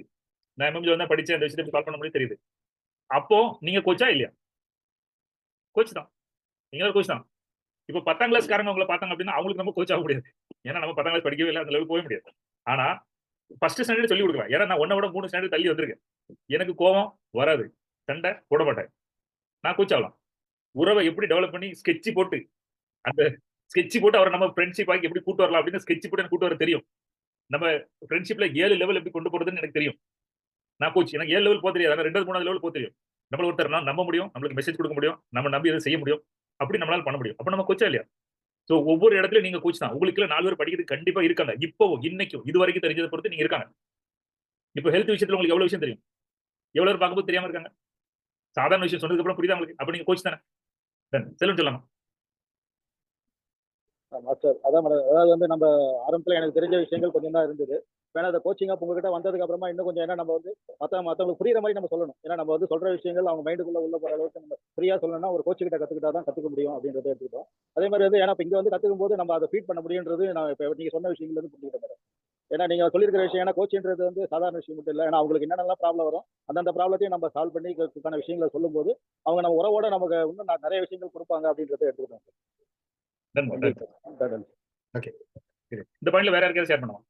D: நான் எம்எம்ஜி வந்து படிச்சேன், இந்த விஷயத்தை சால்வ் பண்ண முடியும் தெரியுது. அப்போ நீங்க கோச்சா இல்லையா? கோச் தான். நீங்க ஒரு கோச் தான். இப்போ 10ஆம் கிளாஸ்காரங்க உங்களை பார்த்தாங்க அப்படின்னா அவங்களுக்கு நம்ம கோச் ஆக முடியாது. ஏன்னா நம்ம 10ஆம் கிளாஸ் படிக்கவே இல்லை, அந்த லெவலுக்கு போக முடியாது. ஆனா ஃபர்ஸ்ட் ஸ்டாண்டர்ட் சொல்லி கொடுக்கலாம். ஏன்னா நான் 1 விட 3 ஸ்டாண்டர்ட் தள்ளி வந்திருக்கேன். எனக்கு கோவம் வராது, சண்டை போட மாட்டேன். நான் கோச் ஆகலாம். உறவை எப்படி டெவலப் பண்ணி ஸ்கெட்ச் போட்டு அந்த ஸ்கெட்ச் போட்டு அவரை நம்ம ஃப்ரெண்ட்ஷிப் ஆகி எப்படி கூட்டு வரலாம் அப்படின்னு ஸ்கெட்ச் போட்டு எனக்கு கூட்டு வர தெரியும். நம்ம ஃப்ரெண்ட்ஷிப்ல 7 லெவல் எப்படி கொண்டு போறதுன்னு எனக்கு தெரியும். நான் கோச். எனக்கு 7 லெவல் போக தெரியாது, ஆனா 2வது 3வது லெவல் போக தெரியும். நம்மள ஒருத்தர் நம்ப முடியும், நம்மளுக்கு மெசேஜ் கொடுக்க முடியும், நம்ம நம்பி எதை செய்ய முடியும், அப்படி நம்மளால பண்ண முடியும். அப்ப நம்ம கோச்சா இல்லையா? சோ ஒவ்வொரு இடத்துலயும் நீங்க கோச் தான். உங்களுக்கு 4 பேர் படிக்கிறது கண்டிப்பா இருக்காங்க. இப்போ இன்னைக்கும் இது வரைக்கும் தெரிஞ்சதை பொறுத்து நீங்க இருக்காங்க. இப்போ ஹெல்த் விஷயத்துல உங்களுக்கு எவ்வளவு விஷயம் தெரியும், எவ்வளவு பேர் பார்க்கும்போது தெரியாம இருக்காங்க. சாதாரண விஷயம் சொன்னதுக்கு அப்புறம் புரியுதா உங்களுக்கு? அப்ப நீங்க கோச் தானே. செல்வம் சொல்லலாம்
C: மாஸ்டர். அதான் மேடம், அதாவது வந்து நம்ம ஆரம்பத்துல எனக்கு தெரிஞ்ச விஷயங்கள் கொஞ்சம் தான் இருந்தது. ஏன்னா அந்த கோச்சிங் அப் உங்ககிட்ட வந்ததுக்கு அப்புறமா இன்னும் கொஞ்சம் என்ன நம்ம வந்து மற்றவங்களுக்கு புரியுற மாதிரி நம்ம சொல்லணும். ஏன்னா நம்ம வந்து சொல்ற விஷயங்கள் அவங்க மைண்டுக்குள்ள உள்ள போற அளவுக்கு நம்ம ஃப்ரீயா சொல்லணும்னா ஒரு கோச்சு கிட்ட கத்துக்கிட்டா தான் கத்துக்க முடியும் அப்படின்றத எடுத்துக்கிட்டோம். அதே மாதிரி வந்து ஏன்னா இங்க வந்து கத்துக்கும் போது நம்ம அதை ஃபீட் பண்ண முடியுன்றது நான் இப்போ நீங்க சொன்ன விஷயங்கள் வந்து புரிஞ்சுக்கிட்டேன். ஏன்னா நீங்க சொல்லியிருக்கிற விஷயம், ஏன்னா கோச்சின்றது வந்து சாதாரண விஷயம் மட்டும் இல்லை. ஏன்னா அவங்களுக்கு என்னென்னலாம் ப்ராப்ளம் வரும் அந்த ப்ராப்ளத்தையும் நம்ம சால்வ் பண்ணி விஷயங்களை சொல்லும் போது அவங்க நம்ம உறவோட நமக்கு இன்னும் நிறைய விஷயங்கள் கொடுப்பாங்க அப்படின்றத எடுத்துக்கிட்டோம்.
D: ஓகே, இந்த பாயிண்ட்ல வேற யாருக்காவது ஷேர் பண்ணுவோம்.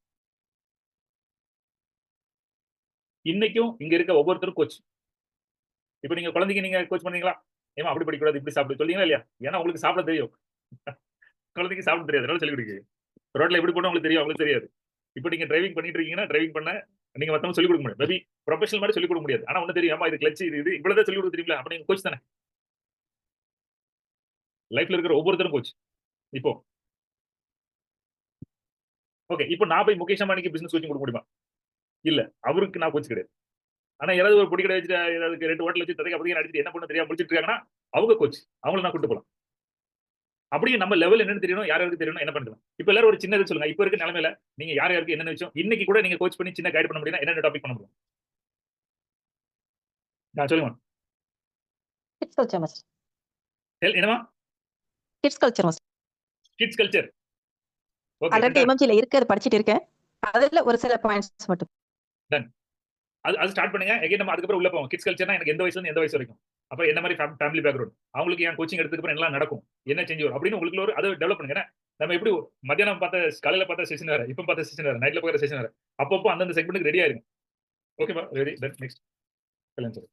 D: இன்னைக்கும் இங்க இருக்க ஒவ்வொருத்தரும் கோச். இப்போ நீங்க குழந்தைங்க நீங்க கோச் பண்ணீங்களா? ஏமா அப்படி படிக்கூடாது, இப்படி சாப்பிடு சொல்றீங்களா இல்லையா? ஏன்னா உங்களுக்கு சாப்பிட தெரியும், குழந்தைக்கு சாப்பிட தெரியாது, அதனால சொல்லி கொடுக்குறீங்க. ரோட்ல எப்படி போனா உங்களுக்கு தெரியும், அவங்களுக்கு தெரியாது. இப்போ நீங்க டிரைவிங் பண்ணிட்டு இருக்கீங்கன்னா டிரைவிங் பண்ண நீங்க மத்தவங்க சொல்லிக் கொடுக்க முடியாது. மேபி ப்ரொஃபஷனல் மாதிரி சொல்லிக் கொடுக்க முடியாது. ஆனா ஒண்ணு தெரியும், இது கிளட்ச், இது இவ்வளவுதான் சொல்லிக் கொடுக்க தெரியுங்களா? அப்ப நீங்க கோச் தானே. லைஃப்ல இருக்கிற ஒவ்வொருத்தரும் கோச். இப்போ ஓகே, இப்போ நான் போய் முகேஷ் அம்பானிக்கு பிசினஸ் கோச்சிங் கொடுக்க முடியுமா? இல்ல, அவருக்கு நான் கோச் கிடையாது. ஆனா யாராவது ஒரு பொடி கடை வச்சுட்டு ஏதாவது 2 ஹோட்டல் வச்சு ததைக்கு அப்படியே அடிச்சுட்டு என்ன பண்ண தெரியாம முடிச்சிட்டு இருக்காங்கன்னா அவங்க கோச். அவங்கள நான் கூட்டு போலாம். அப்படியே நம்ம லெவல் என்னன்னு தெரியணும், யாருக்கு தெரியணும், என்ன பண்ணலாம். இப்ப எல்லாரும் ஒரு சின்ன இது சொல்லுங்க. இப்ப இருக்க நிலைமையில நீங்க யாருக்கு என்னென்ன விஷயம் இன்னைக்கு கூட நீங்க கோச் பண்ணி சின்ன கைட் பண்ண முடியும்னா என்னென்ன டாபிக் பண்ண முடியும்? நான் சொல்லுங்க.
H: Kids culture master.
D: என்னமா?
H: Kids culture master.
D: Kids culture. Okay,
H: already எம்எம்ஜில இருக்கு, அது படிச்சிட்டு இருக்கேன். அதுல ஒரு சில பாயிண்ட்ஸ் மட்டும்.
D: டன். அது ஸ்டார்ட் பண்ணுங்க. எகைன் நம்ம அதுக்கு அப்புறம் உள்ள போவோம். கிட்ஸ் கல்ச்சர்னா எனக்கு எந்த வயசுல இருந்து எந்த வயசு வரைக்கும் அப்ப என்ன மாதிரி ஃபேமிலி பேக்ரவுண்ட், அவங்களுக்கு என் கோச்சிங் எடுத்துக்கு அப்புறம் எல்லாம் நடக்கும், என்ன சேஞ்ச் வரும் அப்படின்னு உங்களுக்கு ஒரு அதை டெவலப் பண்ணுங்க. ஏன்னா நம்ம எப்படி மத்தியானம் பார்த்த காலையில பார்த்த செஷன் வேற, இப்போ பார்த்த செஷன் வேற, நைட்ல பார்க்குற செஷன் வேற. அப்பப்போ அந்தந்த செக்மெண்ட்டுக்கு ரெடி ஆயிருங்க. ஓகேவா? ரெடி. Next Kalyan sir.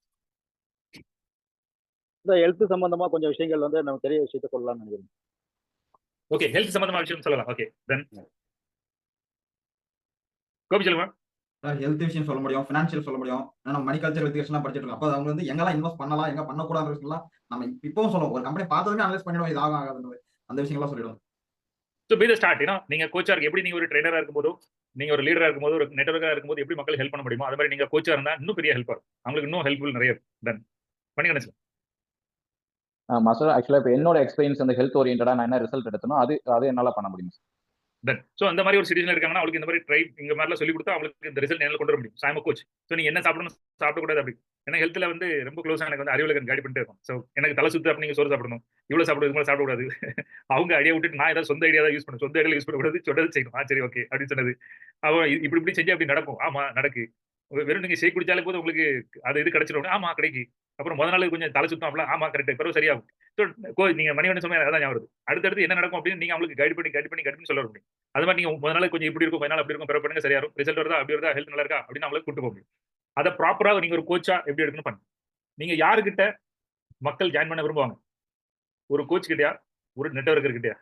C: இந்த ஹெல்த் சம்பந்தமா கொஞ்சம் விஷயங்கள் வந்து நம்ம தெரிய விஷயத்த சொல்லலாம்னு நினைக்கிறேன்.
D: ஓகே, ஹெல்த் சம்பந்தமா விஷயம் சொல்லலாம். ஓகே, தென் கோபி சொல்லுங்க.
B: ஹெல்த் விஷயம் சொல்ல முடியும், ஃபினான்ஷியல் சொல்ல முடியும். ஏன்னா நம்ம மணிகல்ச்சர் எஜுகேஷன்லாம் படிச்சிட்டு இருக்கோம். அப்போ அவங்க வந்து எங்கெல்லாம் இன்வெஸ்ட் பண்ணலாம், எங்க பண்ணக்கூடாது விஷயம்லாம் நம்ம இப்பவும் சொல்லுவோம். ஒரு கம்பெனி பார்த்ததுமே அனலைஸ் பண்ணிடுவோம், இது ஆகும் ஆகாதுன்னு. அந்த விஷயங்கள்லாம் சொல்லிடுவோம்.
D: So be the start. ஏன்னா நீங்க கோச்சா இருக்கு, எப்படி நீங்க ஒரு ட்ரைனரா இருக்கும்போது, நீங்க ஒரு லீடரா இருக்கும்போது, ஒரு நெட்வொர்க்கா இருக்கும்போது எப்படி மக்களுக்கு ஹெல்ப் பண்ண முடியுமோ, அது மாதிரி நீங்க கோச்சா இருந்தா இன்னும் பெரிய ஹெல்ப் ஆகும். அவங்களுக்கு இன்னும் ஹெல்ப்ஃபுல் நிறைய தென் பண்ணிக்கணும் சார்.
F: மாஸ்டர் ஆக்சுவலாக இப்போ என்னோட எக்ஸ்பீரியன்ஸ் அந்த ஹெல்த் ஓரியன்டா நான் என்ன ரிசல்ட் எடுத்தனோ அது என்னால் பண்ண முடியும்.
D: தென் ஸோ அந்த மாதிரி ஒரு சிட்டிசன் இருக்காங்கன்னா அவங்களுக்கு இந்த மாதிரி ட்ரை இங்க மாதிரிலாம் சொல்லி கொடுத்தா அவங்களுக்கு இந்த ரிசல்ட் என்னால கொண்டு வர முடியும். சாயம கோச். ஸோ நீங்க என்ன சாப்பிடணும், சாப்பிடக்கூடாது அப்படி. ஏன்னா ஹெல்த்ல வந்து ரொம்ப க்ளோஸா எனக்கு வந்து அறிவுலகன் கைட் பண்ணிட்டே இருக்கும். ஸோ எனக்கு தலை சுத்து அப்படி நீங்க சோறு சாப்பிடணும், இவ்வளவு சாப்பிடுறது மேலே சாப்பிடக்கூடாது. அவங்க ஐடியா விட்டுட்டு நான் ஏதாவது சொந்த ஐடியா தான் யூஸ் பண்ணும், சொந்த ஐடியா யூஸ் பண்ணக்கூடாது, சொன்னது செய்யணும். சரி ஓகே அப்படின்னு சொன்னது. அவன் இப்படி இப்படி செஞ்சு அப்படி நடக்கும். ஆமா நடக்கு. வெறும் நீங்க ஷேக் குடிச்சாலே போது உங்களுக்கு அது இது கிடைச்சிடும். ஆமா கிடைக்கு. அப்புறம் முதல் நாள் கொஞ்சம் தலை சுத்தம் அப்படிலாம் ஆமா கரெக்ட், பிறகு சரியாகும். ஸோ நீங்க மணிவண்ணன் சொன்ன அதான் ஞாபகம் வருது. அடுத்தடுத்து என்ன நடக்கும் அப்படின்னு நீங்க அவங்களுக்கு கைட் பண்ணி சொல்ல முடியும். அது மாதிரி நீங்க முதல் நாள் கொஞ்சம் இப்படி இருக்கும், முதல் நாள் அப்படி இருக்கும், பிறகு பண்ணுங்க சரியா இருக்கும், ரிசல்ட் வருதா அப்படி வருதா, ஹெல்த் நல்லா இருக்கா அப்படின்னு அவங்களுக்கு கூட்டு போக முடியும். அதை ப்ராப்பரா நீங்க ஒரு கோச்சா எப்படி எடுக்கணும் பண்ணுங்க. நீங்க யாருக்கிட்ட மக்கள் ஜாயின் பண்ண விரும்புவாங்க? ஒரு கோச் கிட்டயா, ஒரு நெட்வொர்க்கர் கிட்டயா?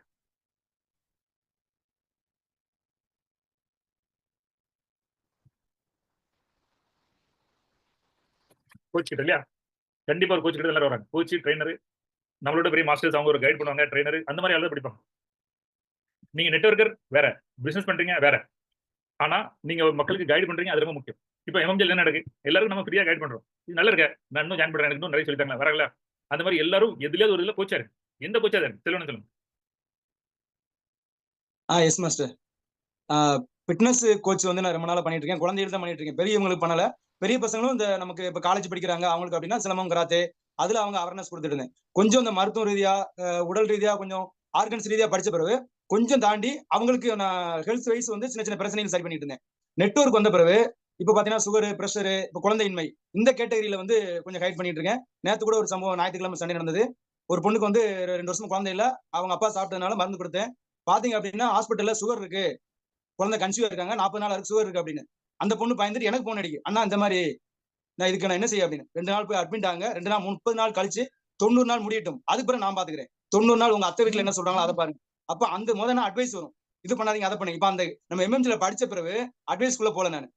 D: கோச் கிட்ட இல்லையா? கண்டிப்பா ஒரு கோச் கிட்ட எல்லாரும் வராங்க. கோச், ட்ரைனர், நம்மளோட பெரிய மாஸ்டர்ஸ் அவங்க ஒரு கைட் பண்ணுவாங்க, ட்ரைனர் அந்த மாதிரி ஆளு படிப்பாங்க. நீங்க நெட்வொர்க்கர் வேற, பிசினஸ் பண்றீங்க வேற. ஆனா நீங்க மக்களுக்கு கைட் பண்றீங்க, அது ரொம்ப முக்கியம். இப்போ எம்எம்ஜில் என்ன நடக்கு, எல்லாருக்கும் நம்ம ஃப்ரீயா கைட் பண்றோம். இது நல்லா இருக்க, நான் இன்னும் ஜாயின் பண்றேன், எனக்கு இன்னும் நிறைய சொல்லித்தாங்க வரல. அந்த மாதிரி எல்லாரும் எதுலயாவது ஒரு இதுல கோச்சா இருக்கு. எந்த கோச்சா இருக்கு சொல்லுங்க.
J: Yes master. ஃபிட்னஸ் கோச் வந்து நான் ரொம்ப நாளா பண்ணிட்டு இருக்கேன். குழந்தைகள் தான் பண்ணிட்டு இருக்கேன், பெரியவங்களுக்கு பண்ணல. பெரிய பசங்களும் இந்த நமக்கு இப்ப காலேஜ் படிக்கிறாங்க அவங்களுக்கு அப்படின்னா சிலம்பம், கராத்தே அதுல அவங்க அவேர்னஸ் கொடுத்துட்டு இருந்தேன். கொஞ்சம் இந்த மருத்துவ ரீதியா, உடல் ரீதியா, கொஞ்சம் ஆர்கன்ஸ் ரீதியா படிச்ச பிறகு கொஞ்சம் தாண்டி அவங்களுக்கு நான் ஹெல்த் வைஸ் வந்து சின்ன சின்ன பிரச்சனைகள் சரி பண்ணிட்டு இருந்தேன். நெட்வொர்க் வந்த பிறகு இப்ப பாத்தீங்கன்னா சுகர், பிரஷர், இப்ப குழந்தையின்மை இந்த கேட்டகரியில வந்து கொஞ்சம் கைட் பண்ணிட்டு இருக்கேன். நேத்து கூட ஒரு சம்பவம் ஞாயிற்றுக்கிழமை சண்டை நடந்தது. ஒரு பொண்ணுக்கு வந்து 2 வருஷம் குழந்தை இல்ல, அவங்க அப்பா சாப்பிட்டதுனால மருந்து கொடுத்தேன். பாத்தீங்க அப்படின்னா ஹாஸ்பிட்டல்ல சுகர் இருக்கு, குழந்தை கன்சீவா இருக்காங்க, 40 நாள் சுகர் இருக்கு அப்படின்னு. அந்த பொண்ணு பயந்துட்டு எனக்கு போன் அடிக்கு, அண்ணா இந்த மாதிரி நான் இதுக்கு நான் என்ன செய்ய அப்படின்னு. 2 நாள் போய் அட்மிட் ஆங்க. 2 நாள் 30 நாள் கழிச்சு 90 நாள் முடியட்டும், அதுக்கு பிறகு நான் பாத்துக்கிறேன். 90 நாள் உங்க அத்தை வீட்டுல என்ன சொல்றாங்களோ அதை பாருங்க. அப்ப அந்த முதல்ல அட்வைஸ் வரும், இது பண்ணாதீங்க அதை பண்ணுங்க. இப்ப அந்த நம்ம எம்எம்ஜில படிச்ச பிறகு அட்வைஸ்க்குள்ள போல நான்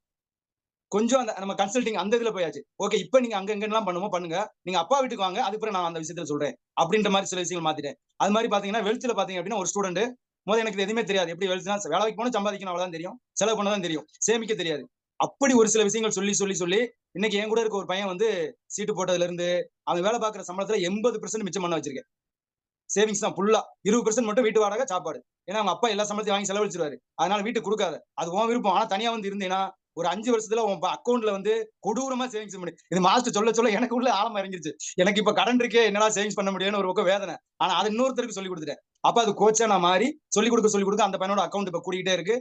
J: கொஞ்சம் அந்த நம்ம கன்சல்டிங் அந்த இதுல போயாச்சு. ஓகே இப்ப நீங்க அங்க எங்கெல்லாம் பண்ணுமோ பண்ணுங்க, நீங்க அப்பா வீட்டுக்கு வாங்க, அதுக்கு பிறகு நான் அந்த விஷயத்துல சொல்றேன் அப்படின்ற மாதிரி சில விஷயங்கள் மாத்திட்டேன். அது மாதிரி பாத்தீங்கன்னா வெல்த்ல பாத்தீங்க அப்படின்னா ஒரு ஸ்டூடெண்ட் முதல்ல எனக்கு எதுவுமே தெரியாது, எப்படி வெல்த்னா வேலைக்கு போனா சம்பாதிக்கணும் அவ்வளவுதான் தெரியும், செலவு பண்ணதான் தெரியும், சேமிக்க தெரியாது. அப்படி ஒரு சில விஷயங்கள் சொல்லி சொல்லி சொல்லி இன்னைக்கு என் கூட இருக்க ஒரு பையன் வந்து சீட்டு போட்டதுல இருந்து அவன் வேலை பார்க்குற சம்பளத்துல 80% மிச்சம் பண்ண வச்சிருக்கேன். சேவிங்ஸ் தான் ஃபுல்லா. 20% மட்டும் வீட்டு வாடகை, சாப்பாடு. ஏன்னா அவங்க அப்பா எல்லா சம்பளத்தையும் வாங்கி செலவழிச்சிருவாரு, அதனால வீட்டுக்கு கொடுக்காத, அது உன் விருப்பம். ஆனா தனியா வந்து இருந்தேன்னா ஒரு 5 வருஷத்துல உன் அக்கௌண்ட்ல வந்து கொடூரமா சேவிங்ஸ் பண்ணி, இது மாஸ்டர் சொல்ல சொல்ல எனக்கு உள்ள ஆழமா இறங்கிருச்சு. எனக்கு இப்ப கடன் இருக்கே, என்னடா சேவிங்ஸ் பண்ண முடியும்னு ஒரு பக்கம் வேதனை. ஆனா அது இன்னொருத்தருக்கு சொல்லி கொடுத்துட்டேன். அப்ப அது கோச்சா நான் மாறி சொல்லிக் கொடுக்க அந்த பையனோட அக்கௌண்ட் இப்ப கூட்டிகிட்டே இருக்கு.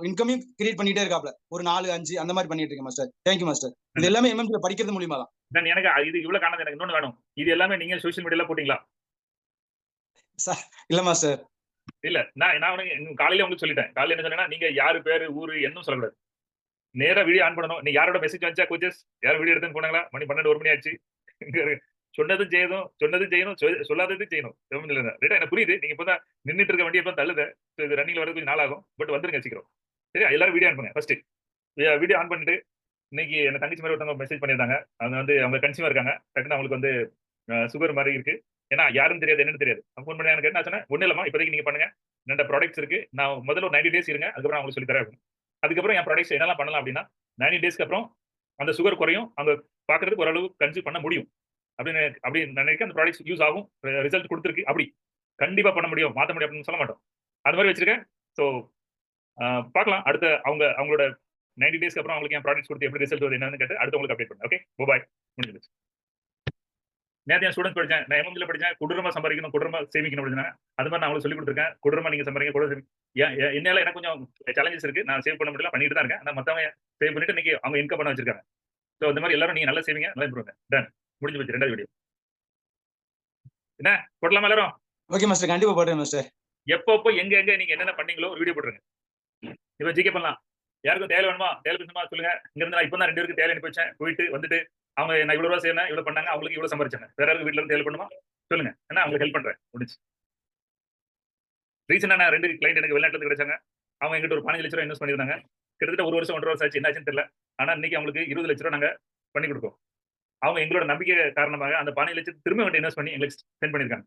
J: இன்கமையும் கிரியேட் பண்ணிட்டே இருக்காப்ல. ஒரு 4, 5 அந்த மாதிரி பண்ணிட்டு இருக்கேன் மாஸ்டர். Thank you master. இது எல்லாமே எம்எம்ஜில படிக்கிறது மூலியமா தான்.
D: எனக்கு இது இவ்வளவு காணது, எனக்கு இன்னொன்னு வேணும். இது எல்லாமே நீங்க சோசியல் மீடியால போட்டீங்களா?
J: இல்ல மாஸ்டர்.
D: இல்ல நான் காலையில உங்களுக்கு சொல்லிட்டேன். காலையில என்ன சொன்னேன்னா, நீங்க யாரு பேரு ஊரு என்னும் சொல்லக்கூடாது. நேரா வீடியோ ஆன் பண்ணணும். நீ யாரோட மெசேஜ் வந்துச்சா கோச்சஸ் யாரும் வீடியோ எடுத்துன்னு போனாங்களா? மணி 12 1 மணி ஆச்சு. சொன்னதும் செய்யணும், சொல்லாததும் செய்யணும். எனக்கு புரியுது, நீங்க இப்பதான் நின்றுட்டு இருக்க வண்டியை இப்ப தள்ளுது. இது ரன்னிங்ல வரது கொஞ்சம் நாள் ஆகும், பட் வந்துருங்க சீக்கிரம். சரி எல்லாரும் வீடியோ ஆன் பண்ணுங்க. ஃபர்ஸ்ட் வீடியோ ஆன் பண்ணிட்டு, இன்னைக்கு என்ன தங்கச்சி மாதிரி ஒருத்தவங்க மெசேஜ் பண்ணியிருந்தாங்க. அவங்க வந்து அவங்க கன்சியூமர் இருக்காங்க, டக்குன்னு அவங்களுக்கு வந்து சுகர் மாதிரி இருக்கு. ஏன்னா யாரும் தெரியாது, என்னன்னு தெரியாது. ஃபோன் பண்ணி எனக்கு என்ன சொன்னேன், ஒன்றும் இல்லமா இப்போதைக்கு நீங்க பண்ணுங்க, 2 ப்ராடக்ட்ஸ் இருக்கு, நான் முதல்ல ஒரு 90 days இருங்க, அதுக்கப்புறம் அவங்களுக்கு சொல்லி தரேன். அதுக்கப்புறம் என் ப்ராடக்ட்ஸ் என்னெல்லாம் பண்ணலாம் அப்படின்னா 90 daysக்கு அப்புறம் அந்த சுகர் குறையும், அவங்க பாக்குறதுக்கு ஓரளவு கன்சியூம் பண்ண முடியும் அப்படின்னு நினைக்க அந்த ப்ராடக்ட்ஸ் யூஸ் ஆகும், ரிசல்ட் கொடுத்துருக்கு. அப்படி கண்டிப்பா பண்ண முடியும், மாற்ற முடியும் அப்படின்னு சொல்ல மாட்டோம். அது மாதிரி வச்சிருக்கேன். ஸோ பார்க்கலாம் அடுத்த அவங்களோட 90 daysக்கு அப்புறம் அவங்களுக்கு என் ப்ராடக்ட்ஸ் கொடுத்து எப்படி ரிசல்ட் வருது என்னன்னு கேட்டு அடுத்து உங்களுக்கு அப்டேட் பண்ணுறேன். ஓகே பாய், முடிஞ்சிருச்சு. நேற்று என் ஸ்டூடெண்ட்ஸ் படிச்சேன், நான் எம்எம்ஜில படிச்சேன், கொடூரமா சம்பாதிக்கணும், கொடூரமா சேமிக்கணும் அப்படின்னா அது மாதிரி நான் அவங்களுக்கு சொல்லி கொடுத்துருக்கேன். கொடூரமா நீங்க சம்பாதிக்க, கொடூரம் என்னால எனக்கு கொஞ்சம் சேலஞ்சஸ் இருக்கு, நான் சேவ் பண்ண முடியல, பண்ணிட்டு தான் இருக்கேன். ஆனால் மற்றவங்க சேவ் பண்ணிட்டு இன்னைக்கு அவங்க இன்கம் பண்ண வச்சிருக்காங்க. ஸோ இந்த மாதிரி எல்லாரும் நீங்க நல்லா சேவிங்க, நல்லா இம்ப்ரூவ். டன் முடிஞ்சு போச்சு 2வது வீடியோ. என்ன போடலாமா எல்லாரும்?
J: ஓகே மாஸ்டர், கண்டிப்பா போடுறேன் மாஸ்டர்.
D: எப்பப்போ எங்க நீங்க என்னென்ன பண்ணீங்களோ ஒரு வீடியோ போட்டுருங்க. இப்ப ஜிகே பண்ணலாம். யாருக்கும் தேவை வேணுமா, தேவை பேசணுமா சொல்லுங்க. இங்க இருந்து நான் இப்போ தான் 2 பேருக்கு தேவை அனுப்பி வச்சேன். போயிட்டு வந்துட்டு அவங்க நான் இவ்வளவு ரூபா செய்யணும், இவ்வளவு பண்ணாங்க, அவங்களுக்கு இவ்வளவு சம்பாரிச்சாங்க. வேற யாருக்கு வீட்டுல இருந்து தேவை பண்ணுமா சொல்லுங்க. ஏன்னா அவங்களுக்கு ஹெல்ப் பண்றேன். முடிச்சு ரீசெண்டா நான் 2 கிளைண்ட் எனக்கு வெளிநாட்டுல இருந்து கிடைச்சாங்க. அவங்க எங்கிட்ட ஒரு 15 லட்ச ரூபா இன்வெஸ்ட் பண்ணிருந்தாங்க. கிட்டத்தட்ட 1 வருஷம் 1.5 வருஷம் ஆச்சு. என்ன ஆச்சுன்னு தெரியல. ஆனா இன்னைக்கு அவங்களுக்கு 20 லட்ச ரூபா நாங்க பண்ணி கொடுத்தோம். அவங்க எங்களோட நம்பிக்கை காரணமாக அந்த 15 லட்சத்தை திரும்ப எங்கிட்ட இன்வெஸ்ட் பண்ணி எங்களுக்கு சென்ட் பண்ணிருக்காங்க.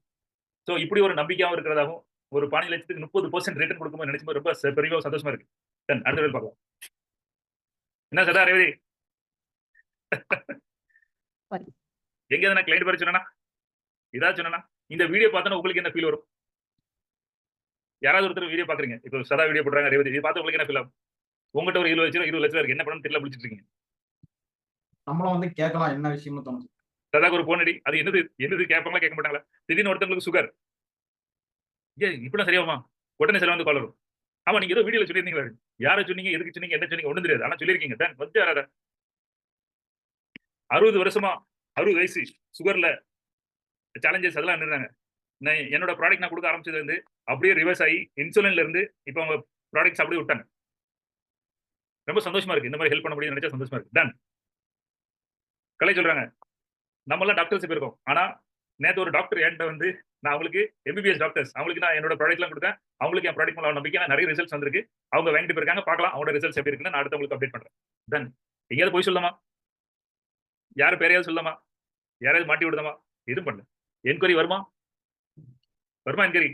D: ஸோ இப்படி ஒரு நம்பிக்கையாகவும் இருக்கிறதாகவும் ஒரு 15 லட்சத்துக்கு 30% ரிட்டர்ன் கொடுக்கும்போது நினைச்சும்போது ரொம்ப பெரிய சந்தோஷமா இருக்கு. அடுத்த வேலை பார்க்கலாம். என்ன சதா ரேவதி எங்க நான் கிளைண்ட் பற்றி சொன்னா ஏதாவது சொன்னா இந்த வீடியோ பார்த்தோன்னா உங்களுக்கு என்ன ஃபீல் வரும்? யாராவது ஒருத்தர் வீடியோ பாக்குறீங்க, இப்போ சதா வீடியோ போடுறாங்க, ரேவதி இது பார்த்து உங்களுக்கு என்ன ஃபீல் ஆகும்? உங்ககிட்ட ஒரு 20 லட்சம் இருக்கு, என்ன பண்ணணும் தெரியல பிடிச்சிட்டு இருக்கீங்க.
B: நம்மளும் வந்து கேட்கலாம் என்ன விஷயம்னு தோணுது.
D: சதாக்கு ஒரு போன் அடி, அது என்னது கேட்பாங்களா கேட்க மாட்டாங்களா? திடீர்னு ஒருத்தவங்களுக்கு சுகர், இப்படிலாம் சரியாகுமா? உடனே சில வந்து கால் வரும். ஆமா நீங்க ஏதோ வீடியோல சொல்லியிருந்தீங்களா, யாரை சொன்னீங்க, எதுக்கு சொன்னீங்க, என்ன சொன்னீங்க ஒன்றும் தெரியாது, ஆனா சொல்லியிருக்கீங்க. தான் வந்து யாராவது 60 வருஷமா 60 வயசு சுகர்ல சேலஞ்சஸ் அதெல்லாம் இருந்தாங்க. நான் என்னோட ப்ராடக்ட் நான் கொடுக்க ஆரம்பிச்சது வந்து அப்படியே ரிவர்ஸ் ஆகி இன்சுலின்ல இருந்து இப்போ அவங்க ப்ராடக்ட்ஸ் அப்படியே விட்டாங்க. ரொம்ப சந்தோஷமா இருக்கு. இந்த மாதிரி ஹெல்ப் பண்ண முடியும் நினைச்சா சந்தோஷமா இருக்கு. டன் கலை சொல்றாங்க, நம்ம எல்லாம் டாக்டர்ஸ் போயிருக்கோம். ஆனா நேற்று ஒரு டாக்டர் என்கிட்ட வந்து நான் அவங்களுக்கு எம்பிபிஎஸ் டாக்டர்ஸ் அவங்களுக்கு நான் என்னோட ப்ராடக்ட்லாம் கொடுத்தேன். அவங்களுக்கு என் ப்ராடக்ட் மேல நம்பிக்கை, நிறைய ரிசல்ட்ஸ் வந்திருக்கு. அவங்க வாங்கிட்டு போயிருக்காங்க. பார்க்கலாம் அவங்களோட ரிசல்ட்ஸ் எப்படி இருக்குன்னு நான் அடுத்தவங்களுக்கு அப்டேட் பண்றேன். டன் எங்கேயாவது போய் சொல்லலாமா? யாரும் பேரையாவது சொல்லலாமா? யாராவது மாட்டி விடுதாமா? எதுவும் பண்ணல. என்கொயரி வருமா? வருமா என்கொயரி?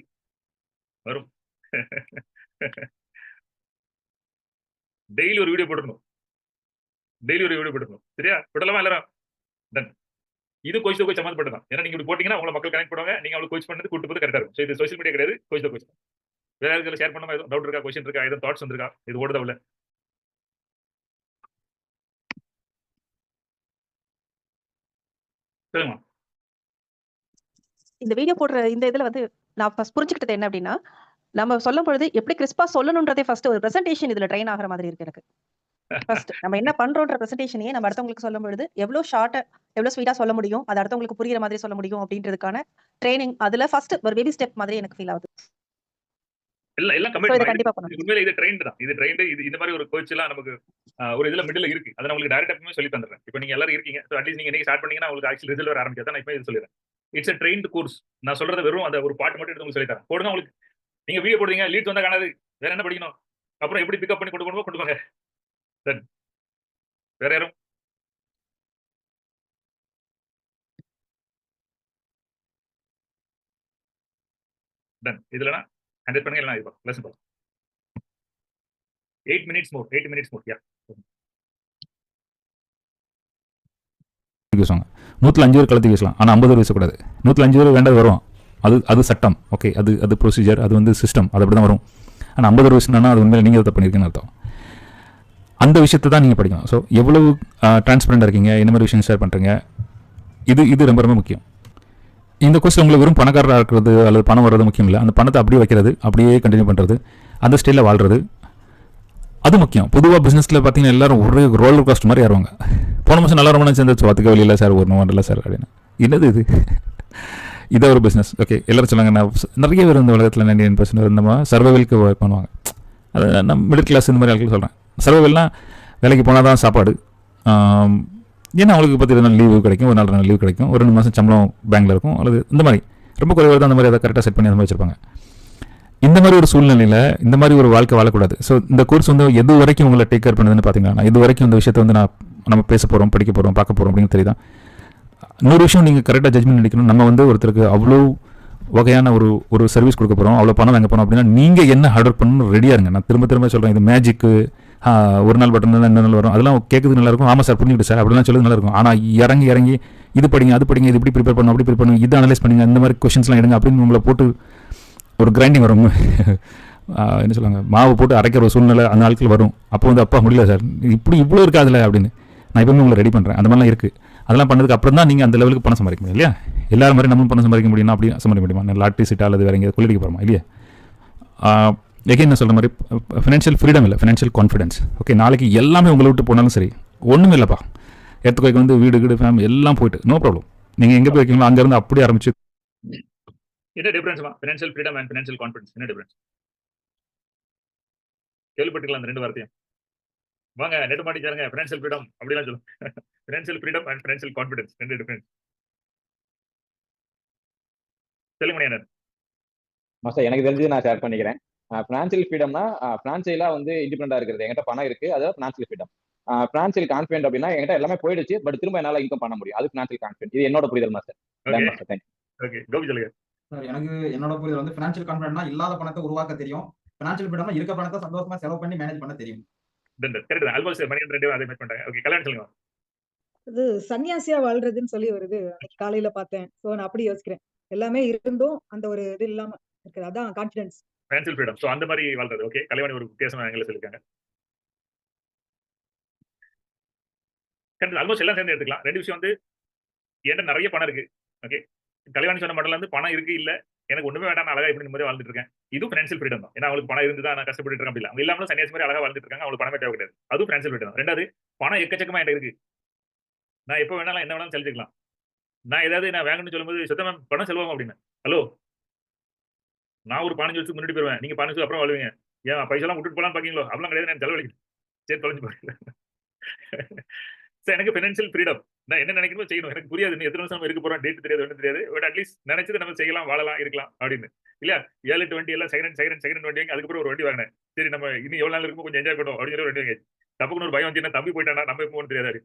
D: வரும். டெய்லி ஒரு வீடியோ போட்டுருணும். சரியா? விடலாமா எல்லாரும்? டன் இது கோச் த கோச் சம்மந்தப்பட்டது தான். ஏன்னா நீங்க இப்படி போட்டீங்கன்னா உங்களை மக்கள் கனெக்ட் பண்ணுவாங்க. நீங்க அவங்களுக்கு கோச் பண்ணது கூட்டு போது கரெக்டா இருக்கும். ஸோ இது சோஷியல் மீடியா கிடையாது, கோச் த கோச். வேற யாருக்கு ஷேர் பண்ணாம எதுவும் டவுட் இருக்கா, கொஸ்டின் இருக்கா, எதுவும் தாட்ஸ் வந்திருக்கா, இது ஓடுதா உள்ள? சொல்லுங்க.
H: இந்த வீடியோ போடுற இந்த இதுல வந்து நான் ஃபர்ஸ்ட் புரிஞ்சுக்கிட்டது என்ன அப்படின்னா, நம்ம சொல்லும் பொழுது எப்படி கிறிஸ்பா சொல்லணும்ன்றதே ஃபர்ஸ்ட் ஒரு பிரசன்டேஷன் இதுல ட்ரெயின் ஆகிற மாதிரி இருக்கு எனக்கு. ஃபர்ஸ்ட் நம்ம என்ன பண்றோம்ன்ற பிரசன்டேஷனையே நம்ம அடுத்தவங்களுக்கு சொல்லும் பொழுது எவ்வளவு ஷார்ட்டா எவ்வளவு ஸ்வீட்டா சொல்ல முடியும், அது அடுத்தவங்களுக்கு புரியுற மாதிரி சொல்ல முடியும் அப்படின்றதுக்கான ட்ரைனிங் அதுல ஃபர்ஸ்ட் ஒரு பேபி ஸ்டெப் மாதிரி எனக்கு ஃபீல் ஆகுது.
D: எல்லாம்
H: So, இதை கண்டிப்பா
D: கமிட்
H: பண்ணணும்.
D: உண்மையில இது ட்ரெயின்டு தான். இது ட்ரெயின்டு. இது இந்த மாதிரி ஒரு கோச் எல்லாம் நமக்கு ஒரு இதுல மிடில் இருக்கு. அதை நான் உங்களுக்கு டைரக்டா சொல்லி தந்துடுறேன். இப்போ நீங்க எல்லாரும் இருக்கீங்க. ஸோ அட்லீஸ்ட் நீங்க இன்னைக்கு ஸ்டார்ட் பண்ணீங்கன்னா உங்களுக்கு ஆக்சுவல் ரிசல்ட் வர ஆரம்பிச்சா நான் இப்போ இது சொல்லிடுறேன். It's a trained course. நான் சொல்றது வெறும் அந்த ஒரு பாட்டு மட்டும் எடுத்து உங்களுக்கு சொல்லி தரேன். போடுங்க. உங்களுக்கு நீங்க வீடியோ போடுறீங்க, லீட்ஸ் வந்தா காணாது, வேற என்ன படிக்கணும்? அப்புறம் எப்படி பிக்கப் பண்ணி கொண்டு வாங்க. வேற யாரும்? டன் இதுலனா 100 பண்ணுங்க. இல்லைனா இது லெசன் பார்க்கலாம். 8 minutes more. யா
I: 105 பேர் கலத்தி பேசலாம், ஆனால் 50 பேர் பேசக்கூடாது. 105 பேர் வேண்டது வரும். அது சட்டம். ஓகே, அது ப்ரொசீஜர், அது வந்து சிஸ்டம், அது அப்படி தான் வரும். ஆனால் 50 பேர் பேசினா அது உண்மையில நீங்கள் தப்பு பண்ணியிருக்கீங்கன்னு அர்த்தம். அந்த விஷயத்தை தான் நீங்கள் படிக்கணும். ஸோ எவ்வளவு டிரான்ஸ்பரண்டாக இருக்கீங்க, என்ன மாதிரி விஷயம் ஷேர் பண்ணுறீங்க, இது ரொம்ப ரொம்ப முக்கியம். இந்த கோர்ஸ் உங்களுக்கு வெறும் பணக்காரராக இருக்கிறது அல்லது பணம் வர்றது முக்கியம் இல்லை. அந்த பணத்தை அப்படியே வைக்கிறது, அப்படியே கண்டினியூ பண்ணுறது, அந்த ஸ்டைலில் வாழ்றது, அது முக்கியம். பொதுவாக பிஸ்னஸில் பார்த்தீங்கன்னா எல்லாரும் ஒரே ரோலர் காஸ்ட் மாதிரி ஏறுவாங்க. போன மாதம் நல்லா ரொம்ப சேர்ந்து பார்த்துக்க வெளியில் சார் ஒரு இல்லை சார் அப்படின்னு. என்னது இது? இதை ஒரு பிஸ்னஸ். ஓகே, எல்லாரும் சொன்னாங்க. நான் நிறைய பேர் இந்த உலகத்தில் 99% இருந்தோமா சர்வைவலுக்கு ஒர்க் பண்ணுவாங்க. அது நம்ம மிடில் கிளாஸ் இந்த மாதிரி ஆட்கள் சொல்கிறேன். சர்வைவல்னால் வேலைக்கு போனால் தான் சாப்பாடு. ஏன்னா அவங்களுக்கு 10 நாள் லீவு கிடைக்கும், ஒரு 4 நாள் லீவு கிடைக்கும், ஒரு 2 மாதம் சம்பளம் பேங்கில் இருக்கும், அல்லது இந்த மாதிரி ரொம்ப குறைவாக தான் அந்த மாதிரி அதை கரெக்டாக செட் பண்ணி அந்த மாதிரி வச்சுருப்பாங்க. இந்த மாதிரி ஒரு சூழ்நிலையில் இந்த மாதிரி ஒரு வாழ்க்கை வாழக்கூடாது. ஸோ இந்த கோர்ஸ் வந்து எது வரைக்கும் உங்களை டேக் கேர் பண்ணுதுன்னு பார்த்தீங்கன்னா, இது வரைக்கும் இந்த விஷயத்தை வந்து நம்ம பேச போகிறோம், படிக்க போகிறோம், பார்க்க போகிறோம் அப்படின்னு தெரியுதான். இன்னொரு விஷயம், நீங்கள் கரெக்டாக ஜட்ஜ்மெண்ட் அடிக்கணும். நம்ம வந்து ஒருத்தருக்கு அவ்வளோ வகையான ஒரு சர்வீஸ் கொடுக்க போகிறோம், அவ்வளோ பணம் வாங்க போகிறோம் அப்படின்னா நீங்கள் என்ன ஹார்ட் ஒர்க் பண்ணணும் ரெடியாக இருங்க. நான் திரும்ப சொல்கிறேன், இது மேஜிக்கு ஒரு நாள் பட்டன் தான் 2 நாள் வரும், அதெல்லாம் கேட்குறது நல்லாயிருக்கும். ஆமாம் சார் புரிஞ்சுக்கிட்டு சார் அப்படிலாம் சொல்லுறது நல்லாயிருக்கும். ஆனால் இறங்கி இது படிங்க, அது படிங்க, இது இப்படி ப்ரிப்பேர் பண்ணணும், அப்படி ப்ரிப்பேர் பண்ணணும், இது அனலைஸ் பண்ணுங்க, இந்த மாதிரி கொஷின்ஸ்லாம் எடுங்க அப்படின்னு உங்களை போட்டு ஒரு கிரைண்டிங் வரும். என்ன சொல்லுவாங்க, மாவு போட்டு அரைக்கிற ஒரு சூழ்நிலை அந்த நாட்கள் வரும். அப்போ வந்து அப்பா முடியல சார், இவ்வளோ இருக்காதுல்ல அப்படின்னு நான் எப்பவுமே உங்களை ரெடி பண்ணுறேன். அந்த மாதிரிலாம் இருக்குது. அதெல்லாம் பண்ணதுக்கு அப்புறம் தான் நீங்கள் அந்த லெவலுக்கு பணம் சம்பாதிக்க முடியும் இல்லையா? எல்லாரும் மாதிரி நம்ம பணம் சம்பாதிக்க முடியும்னா அப்படி சம்பாதிக்க முடியுமா? லாட்ரி சீட்டா அல்லது வேறு எங்கேயாவது கொள்ளையடிக்க போகிறோமா? இல்லையா? எகைன் நான் சொல்கிற மாதிரி ஃபினான்ஷியல் ஃப்ரீடம் இல்லை, ஃபினான்ஷியல் கான்ஃபிடன்ஸ். ஓகே, நாளைக்கு எல்லாமே உங்களை விட்டு போனாலும் சரி, ஒன்றுமே இல்லைப்பா, எடுத்துக்கோய்க்கு வந்து வீடு ஃபேமிலி எல்லாம் போயிட்டு நோ ப்ராப்ளம். நீங்கள் எங்கே போய் வைக்கீங்களோ அங்கேருந்து அப்படியே ஆரம்பிச்சு
D: என்ன டிஃபரன்ஸ்மா financial freedom and financial confidence என்ன டிஃபரன்ஸ்? கேள்விப்பட்டிருக்கலாம் அந்த 2 வார்த்தையும். வாங்க நெட் மாட்டி சேருங்க. ஃபினான்ஷியல் ஃப்ரீடம் அப்படிலாம் சொல்லுங்க. Financial freedom and financial confidence 2 difference. சொல்லுங்க மணியண்ணன்.
F: மாஸ்டர் எனக்கு தெரிஞ்சது நான் ஷேர் பண்ணிக்கிறேன். ஃபினான்ஷியல் ஃப்ரீடம்னா ஃபினான்ஷியலா வந்து இண்டிபெண்டா இருக்கிறது. என்கிட்ட பணம் இருக்கு, அதாவது ஃபினான்ஷியல் ஃப்ரீடம். ஃபினான்ஷியல் கான்ஃபிடன்ட் அப்படின்னா என்கிட்ட எல்லாமே போயிடுச்சு, பட் திரும்ப என்னால இன்கம் பண்ண முடியும். அது ஃபினான்ஷியல் கான்ஃபிடன்ட். இது என்னோட புரிதல் master.
D: Okay
F: master thank you.
D: Okay Gopi சொல்லுங்க.
B: எனக்கு என்னோட புரிதல் வந்து ஃபினான்ஷியல் கான்ஃபிடன்ட்னா இல்லாத பணத்தை உருவாக்க தெரியும். ஃபினான்ஷியல் ஃப்ரீடம்னா இருக்க பணத்தை சந்தோஷமா செலவு பண்ணி மேனேஜ் பண்ண தெரியும்.
D: கரெக்ட் தான். ஆல்மோஸ்ட் மணியண்ணன் 2 அதே மாதிரி பண்றாங்க. ஓகே கல்யாணம் சொல்லுங்க.
G: அது சன்னியாசியா வாழ்றதுன்னு சொல்லி வருது. அன்னைக்கு காலையில பார்த்தேன். சோ நான் அப்படி யோசிக்கிறேன். எல்லாமே இருந்தும் அந்த ஒரு இது இல்லாம இருக்குது. அதான் கான்ஃபிடன்ஸ்.
D: Financial freedom. ஸோ அந்த மாதிரி வாழ்றது. ஓகே கலைவாணி ஒரு வித்தியாசமா எங்களை சொல்லியிருக்காங்க. கரெக்ட் ஆல்மோஸ்ட் எல்லாம் சேர்ந்து எடுத்துக்கலாம். 2 விஷயம் வந்து என்கிட்ட நிறைய பணம் இருக்கு. ஓகே கலைவாணி சொன்ன மாடல்ல வந்து பணம் இருக்கு இல்ல எனக்கு ஒண்ணுமே வேண்டாம், நான் அழகா இப்படி நிம்மதியா வாழ்ந்துட்டு இருக்கேன். இது ஃபினான்ஷியல் ஃப்ரீடம் தான். ஏன்னா அவங்களுக்கு பணம் இருந்துதான் நான் கஷ்டப்பட்டு இருக்கேன். அப்படி அவங்க இல்லாம சன்னியாசி மாதிரி அழகா வாழ்ந்துட்டு இருக்காங்க. அவங்களுக்கு பணமே தேவை கிடையாது. அதுவும் ஃபினான்ஷியல் ஃப்ரீடம் தான். 2வது பணம் எக்கச்சக்கமா என்கிட்ட இருக்கு. நான் எப்போ வேணாலும் என்ன வேணாலும் செலுத்திக்கலாம். நான் ஏதாவது நான் வாங்கணும்னு சொல்லும்போது சுத்தமா பணம் செலவாகும் அப்படின்னு. ஹலோ நான் ஒரு 15 வருஷத்துக்கு முன்னாடி போயிருவேன். நீங்க 15 வருஷம் அப்புறம் வாழ்வீங்க. ஏன் பைசா விட்டுட்டு போலான்னு பாக்கீங்களோ? அப்படிலாம் கிடையாது. நான் செலவழிக்கிறேன். சரி தொலைஞ்சு போறேன். சார் எனக்கு ஃபினான்ஷியல் ஃப்ரீடம். நான் என்ன நினைக்கணுமோ செய்யணும். எனக்கு புரியாது நீ எத்தனை வருஷம் இருக்க போறோம், டேட் தெரியாது, ஒன்றும் தெரியாது. பட் அட்லீஸ்ட் நினைச்சது நம்ம செய்யலாம், வாழலாம், இருக்கலாம் அப்படின்னு. இல்லையா 7 வண்டி எல்லாம் செகண்ட் வண்டி வாங்கி அதுக்கப்புறம் ஒரு வண்டி வாங்கினேன். சரி நம்ம இன்னும் எவ்வளவு நாள் இருக்கும் கொஞ்சம் என்ஜாய் பண்ணுவோம் அப்படின்னு சொல்லி வண்டி வாங்கி தப்புக்கு ஒரு பயம் வந்து தம்பி போயிட்டானா நம்ம எப்போ தெரியாது.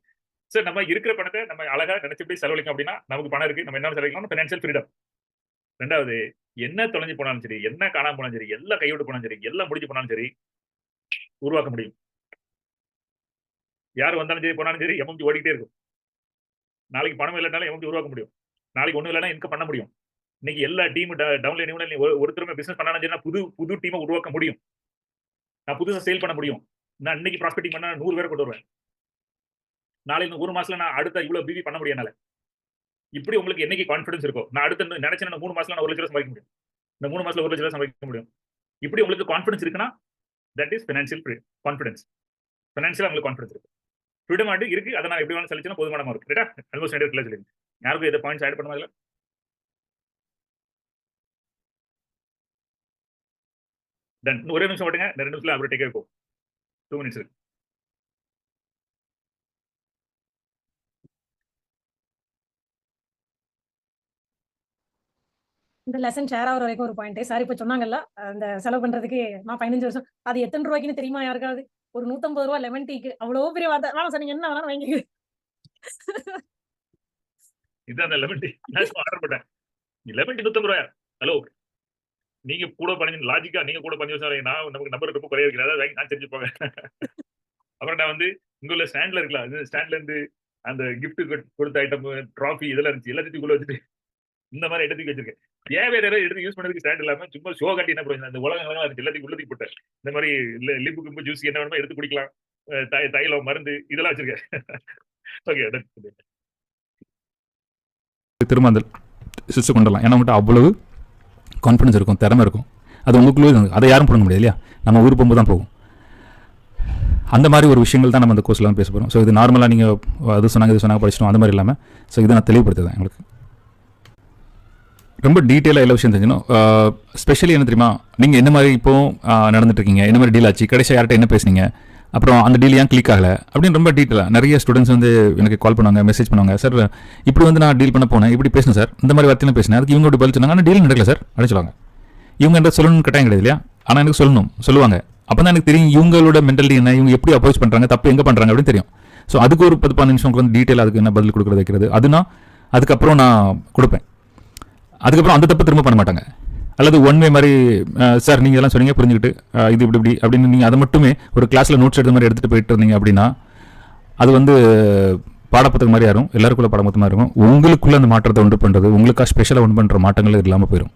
D: சார் நம்ம இருக்கிற பணத்தை நம்ம அழகா நினைச்சபடி செலவழிக்கும் அப்படின்னா நமக்கு பணம் இருக்கு, நம்ம என்ன செலவழிக்கலாம், ஃபினான்ஷியல் ஃப்ரீடம். 2வது என்ன தொலைஞ்சு போனாலும் சரி, என்ன காணாம போனாலும் சரி, எல்லாம் கைவிட்டு போனாலும் சரி, எல்லாம் முடிஞ்சு போனாலும் சரி உருவாக்க முடியும். யார் வந்தாலும் சரி போனாலும் சரி எம்எம்டி ஓடிக்கிட்டே இருக்கும். நாளைக்கு பணம் இல்லைனாலும் எம்எம்டி உருவாக்க முடியும். நாளைக்கு ஒன்றும் இல்லைன்னா இன்கம் பண்ண முடியும். இன்னைக்கு எல்லா டீம் டவுன்லைன் ஒருத்தருமே பிசினஸ் பண்ணாலும் சரி புது டீமை உருவாக்க முடியும். நான் புதுசாக சேல் பண்ண முடியும். நான் இன்னைக்கு ப்ராஸ்பெக்டிங் பண்ண 100 பேரை கொண்டு வருவேன். நாளைக்கு 1 மாசத்துல நான் அடுத்த இவ்வளவு பிவி பண்ண முடியும் என்னால. இப்படி உங்களுக்கு என்னைக்கு கான்ஃபிடன்ஸ் இருக்கோ, நான் அடுத்த நினைச்சேன் 3 மாசத்துல நான் 1 லட்சம் ரூபாய் சம்பாதிக்க முடியும். இந்த 3 மாசத்துல 1 லட்சம் ரூபாய் சம்பாதிக்க முடியும். இப்படி உங்களுக்கு கான்ஃபிடன்ஸ் இருக்குன்னா that is financial confidence. Financial உங்களுக்கு கான்ஃபிடன்ஸ் இருக்கு. ஃப்ரீடம் ஆட்டு இருக்கு. அதை நான் எப்படி வேணாலும் செலுத்தினா போதுமானமா இருக்கு. ரைட்டா ஆல்மோஸ்ட் சொல்லிருக்கல சொல்லுங்க. யாருக்கும் எந்த பாயிண்ட்ஸ் ஆட் பண்ணுவாங்க? தென் ஒரே நிமிஷம் ஓட்டுங்க. 2 நிமிஷத்துல அப்புறம் டேக் இருக்கும். 2 மினிட்ஸ் இருக்கு.
A: இந்த லெசன் ஷேர் ஆகிற வரைக்கும் ஒரு பாயிண்ட். சார் இப்போ சொன்னாங்கல்ல அந்த செலவு பண்றதுக்கு நான் 15 வருஷம் அது எத்தனை ரூபாய்க்குன்னு தெரியுமா யாருக்காவது? ஒரு 150 ரூபா லெமன் டீக்கு அவ்வளோ பெரிய வார்த்தை. வேணாம் சார் நீங்க என்ன வேணாலும் வாங்கிக்க.
D: இதான் அந்த லெமன் டீ ஆர்டர் பண்ணேன். லெமன் டீ 150 ரூபாயா? ஹலோ நீங்க கூட 15 லாஜிக்கா நீங்க கூட 15 வருஷம் நான் நமக்கு நம்பர் ரொம்ப குறைய இருக்கிறது அதாவது நான் தெரிஞ்சுப்பாங்க. அப்புறம் நான் வந்து இங்க உள்ள ஸ்டாண்ட்ல இருக்கலாம். ஸ்டாண்ட்ல இருந்து அந்த கிஃப்ட் கொடுத்த ஐட்டம் ட்ராஃபி இதெல்லாம் இருந்துச்சு. எல்லாத்தையும் உள்ள வச்சுட்டு இந்த மாதிரி இடத்துக்கு வச்சிருக்கேன். ஏன் வேற எடுத்து யூஸ் பண்ணதுக்கு ஸ்டாண்ட் இல்லாம சும்மா ஷோ காட்டி என்ன போறீங்க? அந்த உலகங்கள்லாம் இருக்கு எல்லாத்தையும் உள்ளதுக்கு போட்டேன். இந்த மாதிரி லிம்பு கிம்பு ஜூஸ் என்ன வேணுமோ எடுத்து குடிக்கலாம். தைலம் மருந்து இதெல்லாம் வச்சிருக்கேன். ஓகே
I: திரும்ப அந்த சிஸ்டம் கொண்டு வரலாம். ஏன்னா உங்கள்கிட்ட அவ்வளவு கான்ஃபிடன்ஸ் இருக்கும், திறமை இருக்கும். அது உங்களுக்குள்ளே அதை யாரும் பண்ண முடியாது இல்லையா? நம்ம ஊர் போகும்போது தான் போகும். அந்த மாதிரி ஒரு விஷயங்கள் தான் நம்ம அந்த கோர்ஸில் பேச போகிறோம். ஸோ இது நார்மலாக நீங்கள் அது சொன்னாங்க இது சொன்னாங்க படிச்சிட்டோம் அந்த மாதிரி இல்லாமல் ஸோ இதை நான் தெளிவுபடுத்துறேன். எங்களுக்கு ரொம்ப டீட்டெயிலாக எல்லா விஷயம் தெரிஞ்சுக்கணும். ஸ்பெஷலி என்ன தெரியுமா, நீங்கள் என்ன மாதிரி இப்போ நடந்துட்டுருக்கீங்க, என்ன மாதிரி டீல் ஆச்சு, கடைசியாக யார்கிட்ட என்ன பேசுனீங்க, அப்புறம் அந்த டீல் ஏன் கிளிக் ஆகலை அப்படின்னு ரொம்ப டீட்டெயிலாக நிறைய ஸ்டூடெண்ட்ஸ் வந்து எனக்கு கால் பண்ணுவாங்க, மெசேஜ் பண்ணுவாங்க. சார் இப்படி வந்து நான் டீல் பண்ண போனேன், இப்படி பேசினேன் சார், இந்த மாதிரி வார்த்தையும் பேசினேன், அதுக்கு இவங்க பதில் சொன்னாங்க, ஆனால் டீல் நடக்கல சார் அப்படின்னு சொல்லுவாங்க. இவங்க என்ன சொல்லணும்னு கட்டாயம் கிடையாது இல்லையா? ஆனால் எனக்கு சொல்லுவாங்க. அப்போ தான் எனக்கு தெரியும் இவங்களோட மென்டாலிட்டி என்ன, இவங்க எப்படி அப்ரோச் பண்ணுறாங்க, தப்பு எங்கே பண்ணுறாங்க அப்படின்னு தெரியும். ஸோ அதுக்கு ஒரு 10-15 நிமிஷம் வந்து டீட்டெயில் அதுக்கு என்ன பதில் கொடுக்குறது வைக்கிறது அதுனா அதுக்கப்புறம் நான் கொடுப்பேன். அதுக்கப்புறம் அந்த தப்பு திரும்ப பண்ண மாட்டாங்க. அல்லது ஒன் வே மாதிரி சார் நீங்கள் எல்லாம் சொன்னீங்க புரிஞ்சுக்கிட்டு இது இப்படி அப்படின்னு நீங்கள் அதை மட்டுமே ஒரு கிளாஸில் நோட்ஸ் எடுத்த மாதிரி எடுத்துகிட்டு போயிட்டு இருந்தீங்க அப்படின்னா அது வந்து பாடப்புத்தகம் மாதிரி யாரும் எல்லாருக்குள்ள பாடப்புத்தகம் மாதிரி இருக்கும். உங்களுக்குள்ள அந்த மாற்றத்தை ஒன்று பண்ணுறது, உங்களுக்காக ஸ்பெஷலாக ஒன்று பண்ணுற மாற்றங்கள் இல்லாமல் போயிடும்.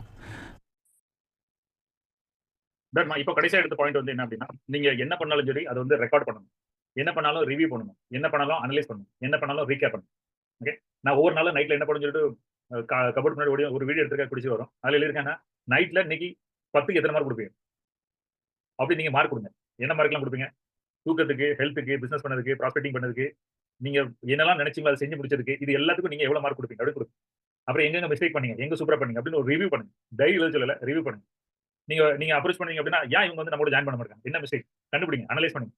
D: இப்போ கடைசியாக எடுத்த பாயிண்ட் வந்து என்ன அப்படின்னா, நீங்க என்ன பண்ணாலும் சரி அதை வந்து ரெக்கார்ட் பண்ணணும், என்ன பண்ணாலும் ரிவ்யூ பண்ணணும், என்ன பண்ணாலும் அனலைஸ் பண்ணணும், என்ன பண்ணாலும் ரீகேப் பண்ணணும். ஓகே நான் ஒவ்வொரு நாளும் நைட்ல என்ன பண்ணு சொல்லிட்டு கபோர்ட் முன்னாடி ஒரு வீடியோ எடுத்துக்க குடிச்சு வரும். அதில் எழுதிருக்கேன்னா நைட்ல இன்னைக்கு 10க்கு எத்தனை மார்க் கொடுப்பீங்க அப்படி நீங்க மார்க் கொடுங்க. என்ன மார்க்லாம் கொடுப்பீங்க? தூக்கத்துக்கு, ஹெல்த்துக்கு, பிசினஸ் பண்ணதுக்கு, ப்ராஸ்பெக்டிங் பண்ணதுக்கு, நீங்க என்னெல்லாம் நினைச்சீங்களோ அதை செஞ்சு முடிச்சதுக்கு, இது எல்லாத்துக்கும் நீங்க எவ்வளவு மார்க் கொடுப்பீங்க அப்படி கொடுப்பீங்க. அப்புறம் எங்க மிஸ்டேக் பண்ணீங்க, எங்க சூப்பரா பண்ணீங்க அப்படின்னு ஒரு ரிவ்யூ பண்ணுங்க. டைரி எழுத சொல்லல, ரிவ்யூ பண்ணுங்க. நீங்க அப்ரோச் பண்ணீங்க அப்படின்னா ஏன் இவங்க வந்து நம்மளோட ஜாயின் பண்ண மாட்டாங்க, என்ன மிஸ்டேக் கண்டுபிடிங்க, அனலைஸ் பண்ணுங்க.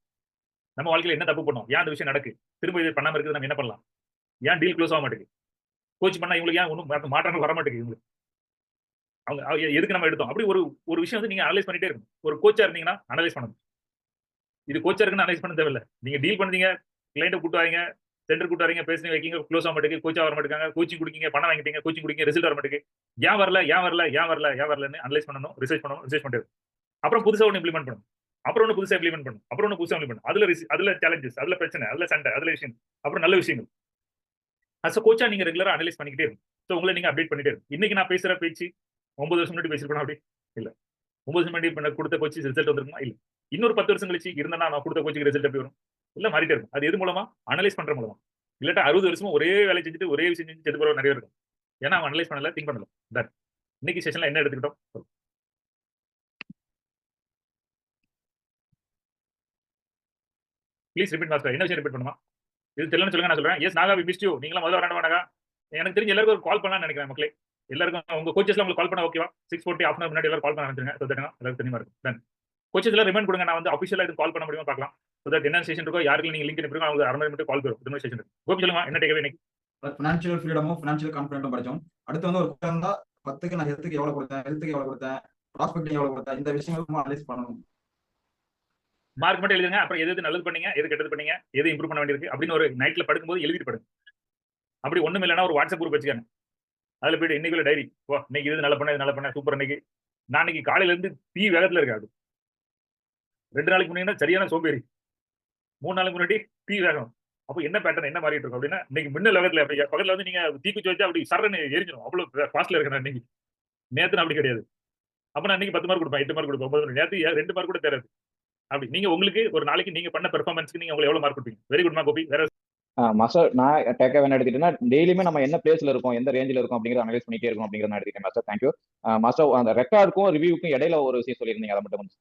D: நம்ம வாழ்க்கையில என்ன தப்பு பண்ணோம், ஏன் அந்த விஷயம் நடக்கு, திரும்ப இது பண்ணாம இருக்குது, நம்ம என்ன பண்ணலாம், ஏன் டீல் க்ளோஸ் ஆக மாட்டேங்குது, கோச் பண்ணா இவங்களுக்கு ஏன் ஒன்றும் மாற்றங்கள் வர மாட்டேங்குது, இவங்களுக்கு அவங்க எதுக்கு நம்ம எடுத்தோம், அப்படி ஒரு ஒரு விஷயம் வந்து நீங்க அனலைஸ் பண்ணிட்டே இருக்கணும். ஒரு கோச்சா இருந்தீங்கன்னா அனலைஸ் பண்ணணும். இது கோச்சா இருக்குன்னு அனலைஸ் பண்ண தேவையில்ல. நீங்க டீல் பண்ணீங்க, கிளைண்ட்டை கூட்டு வரீங்க, சென்டர் கூட்டு வரீங்க, பேசுறீங்க, வைக்கீங்க, க்ளோஸ் ஆக மாட்டேங்குது, கோச்சா வர மாட்டேங்காங்க, கோச்சிங் கொடுக்கீங்க, பணம் வாங்கிட்டீங்க, கோச்சிங் கொடுக்கீங்க, ரிசல்ட் வர மாட்டேங்குது, ஏன் வரல ஏன் வரல ஏன் வரல ஏன் வரலன்னு அனலைஸ் பண்ணணும், ரிசர்ச் பண்ணணும், ரிசர்ச் பண்ணிட்டு அப்புறம் புதுசா ஒன்று இம்ப்ளிமெண்ட் பண்ணணும், அப்புறம் ஒன்று புதுசா இம்ப்ளிமெண்ட் பண்ணணும், அப்புறம் ஒன்று புதுசா இம்ப்ளிமெண்ட் அதுல சேலஞ்சஸ், அதுல பிரச்சனை, அதுல சண்டை, அதுல விஷயம், அப்புறம் நல்ல விஷயங்கள். அஸ் அ கோச்சா நீங்க ரெகுலரா அனலைஸ் பண்ணிக்கிட்டே இருக்கும். ஸோ உங்களை நீங்க அப்டேட் பண்ணிட்டே இருக்கும். இன்னைக்கு நான் பேசுற பேச்சு 9 வருஷம் முன்னாடி பேசிருக்கணும் அப்படி இல்ல. 9 வருஷம் முன்னாடி பண்ண கொடுத்த கோச்சு ரிசல்ட் வந்திருக்குமா இல்ல. இன்னொரு 10 வருஷம் கழிச்சு இருந்தா நான் கொடுத்த கோச்சுக்கு ரிசல்ட் எப்படி வரும், இல்ல மாறிட்டே இருக்கும். அது எது மூலமா, அனலைஸ் பண்ற மூலமா. இல்லாட்டா 60 வருஷமா ஒரே வேலை செஞ்சுட்டு ஒரே விஷயம் செஞ்சு செத்து போற நிறைய இருக்கும். ஏன்னா அவன் அனலைஸ் பண்ணல, திங்க் பண்ணல. தட் இன்னைக்கு செஷன்ல என்ன எடுத்துக்கிட்டோம், ப்ளீஸ் ரிப்பீட் மாஸ்டர். என்ன விஷயம் ரிப்பீட் பண்ணுமா, இது தெரியலன்னு சொல்லுங்க, நான் சொல்றேன். Yes Naga we missed you. நீங்களா முதல்ல வரணும் வேணாங்க. எனக்கு தெரிஞ்ச எல்லாருக்கும் ஒரு கால் பண்ணலாம்னு நினைக்கிறேன் மக்களே. எல்லாருக்கும் உங்க கோச்சஸ்ல உங்களுக்கு கால் பண்ண ஓகேவா? 6:40 ஹாஃப் முன்னாடி எல்லாரும் கால் பண்ண ஆரம்பிச்சிருங்க. ஸோ தட் எல்லாரும் தெரியுமா இருக்கும். தென் கோச்சஸ் எல்லாம் ரிமைண்ட் கொடுங்க. நான் வந்து அஃபிஷியலா இது கால் பண்ண முடியுமா பார்க்கலாம். ஸோ தட் என்ன செஷன் இருக்கோ, யாருக்கு நீங்க லிங்க் அனுப்பிருக்கோ அவங்க 1/2 மணி மட்டும் கால் வரும். இது மாதிரி செஷன் இருக்கு. கோபி சொல்லுங்க, என்ன டேக்கவே இன்னைக்கு
B: ஃபினான்ஷியல் ஃப்ரீடமும் ஃபினான்ஷியல் கான்ஃபிடென்ட்டும் படிச்சோம். அடுத்து வந்து ஒரு குற்றம் தான் 10க்கு நான் ஹெல்த்துக்கு எவ்வளவு கொடுத்தேன், ப்ராஸ்பெக்டிங் எவ்வளவு கொடுத்தேன், இந்த விஷயங்களும் அனலைஸ் பண்ணணும்.
D: மார்க் மட்டும் எழுதுங்க. அப்புறம் எது நல்லது பண்ணீங்க, எது கெட்டது பண்ணீங்க, எது இம்ப்ரூவ் பண்ண வேண்டியிருக்கு அப்படின்னு ஒரு நைட்ல படுக்கும்போது எழுதிட்டு படுங்க. அப்படி ஒண்ணும் இல்லைன்னா ஒரு வாட்ஸ்அப் குரூப் வச்சுக்காங்க. அதுல போயிட்டு இன்னைக்குள்ள டைரி, ஓ இன்னைக்கு இது நல்ல பண்ண சூப்பர், இன்னைக்கு நான் இன்னைக்கு காலையில இருந்து தீ வேகத்துல இருக்காது. 2 நாளைக்கு முன்னாடி சரியான சோம்பேறி, 3 நாளைக்கு முன்னாடி தீ வேகம். அப்போ என்ன பேட்டர்ன் என்ன மாறிட்டு இருக்கும் அப்படின்னா, இன்னைக்கு மின்னல் வேகத்துல அப்படி பக்கத்துல வந்து நீங்க தீக்குச்சி வச்சா அப்படி சரன்னு எரிஞ்சிடும். அவ்வளவு ஃபாஸ்ட்ல இருக்கேன் இன்னைக்கு. நேத்து அப்படி கிடையாது. அப்ப நான் இன்னைக்கு 10 மார்க் கொடுப்பேன், 8 மார்க் கொடுப்பேன், 9 மார்க். நேத்து 2 மார்க் கூட தெரியாது. அப்படி நீங்க உங்களுக்கு ஒரு நாளைக்கு நீங்க பண்ண பெர்ஃபார்மன்ஸ்க்கு நீங்க உங்களுக்கு எவ்வளவு மார்க் கொடுப்பீங்க? வெரி குட் மா கோபி. வேற
F: மாஸ்டர் நான் டேக் என்ன எடுத்துக்கிட்டேன்னா, டெய்லியுமே நம்ம என்ன பிளேஸ்ல இருக்கோம், எந்த ரேஞ்சில் இருக்கும் அப்படிங்கிறத அனலைஸ் பண்ணிட்டே இருக்கும் அப்படிங்கிறத நான் எடுத்துக்கிட்டேன் மாஸ்டர். Thank you master. அந்த ரெக்கார்டுக்கும் ரிவ்யூக்கும் இடையில ஒரு விஷயம் சொல்லியிருந்தீங்க, அதை மட்டும்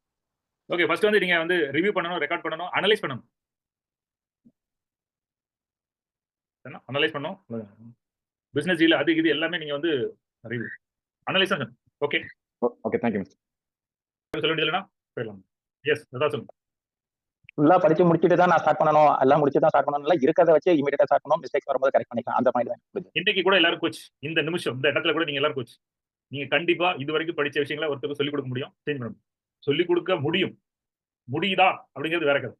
D: ஓகே. ஃபர்ஸ்ட் வந்து நீங்க வந்து ரிவ்யூ பண்ணணும், ரெக்கார்ட் பண்ணணும், அனலைஸ் பண்ணணும். அனலைஸ் பண்ணணும். பிசினஸ் டீல் அது இது எல்லாமே நீங்க வந்து ரிவ்யூ அனலைஸ் பண்ணணும். Okay
F: okay. Thank you mister.
D: சொல்ல வேண்டியதுனா போயிடலாம். எஸ் அதான் சொல்லுங்க.
C: ஃபுல்லா படிச்சு முடிச்சுட்டு தான் நான் ஸ்டார்ட் பண்ணணும், எல்லாம் முடிச்சு தான் ஸ்டார்ட் பண்ணணும், இருக்கிறத வச்சு இமீடியட்டா ஸ்டார்ட் பண்ணணும், மிஸ்டேக்ஸ் வரும்போது கரெக்ட் பண்ணிக்கலாம், அந்த மாதிரி தான்.
D: இன்னைக்கு கூட எல்லாரும் கோச், இந்த நிமிஷம் இந்த இடத்துல கூட நீங்க எல்லாரும் கோச். நீங்க கண்டிப்பா இது வரைக்கும் படிச்ச விஷயங்களை ஒருத்தருக்கு சொல்லிக் கொடுக்க முடியும், சேஞ்ச் பண்ண முடியும். சொல்லிக் கொடுக்க முடியும், முடியுதா அப்படிங்கிறது வேற கதை.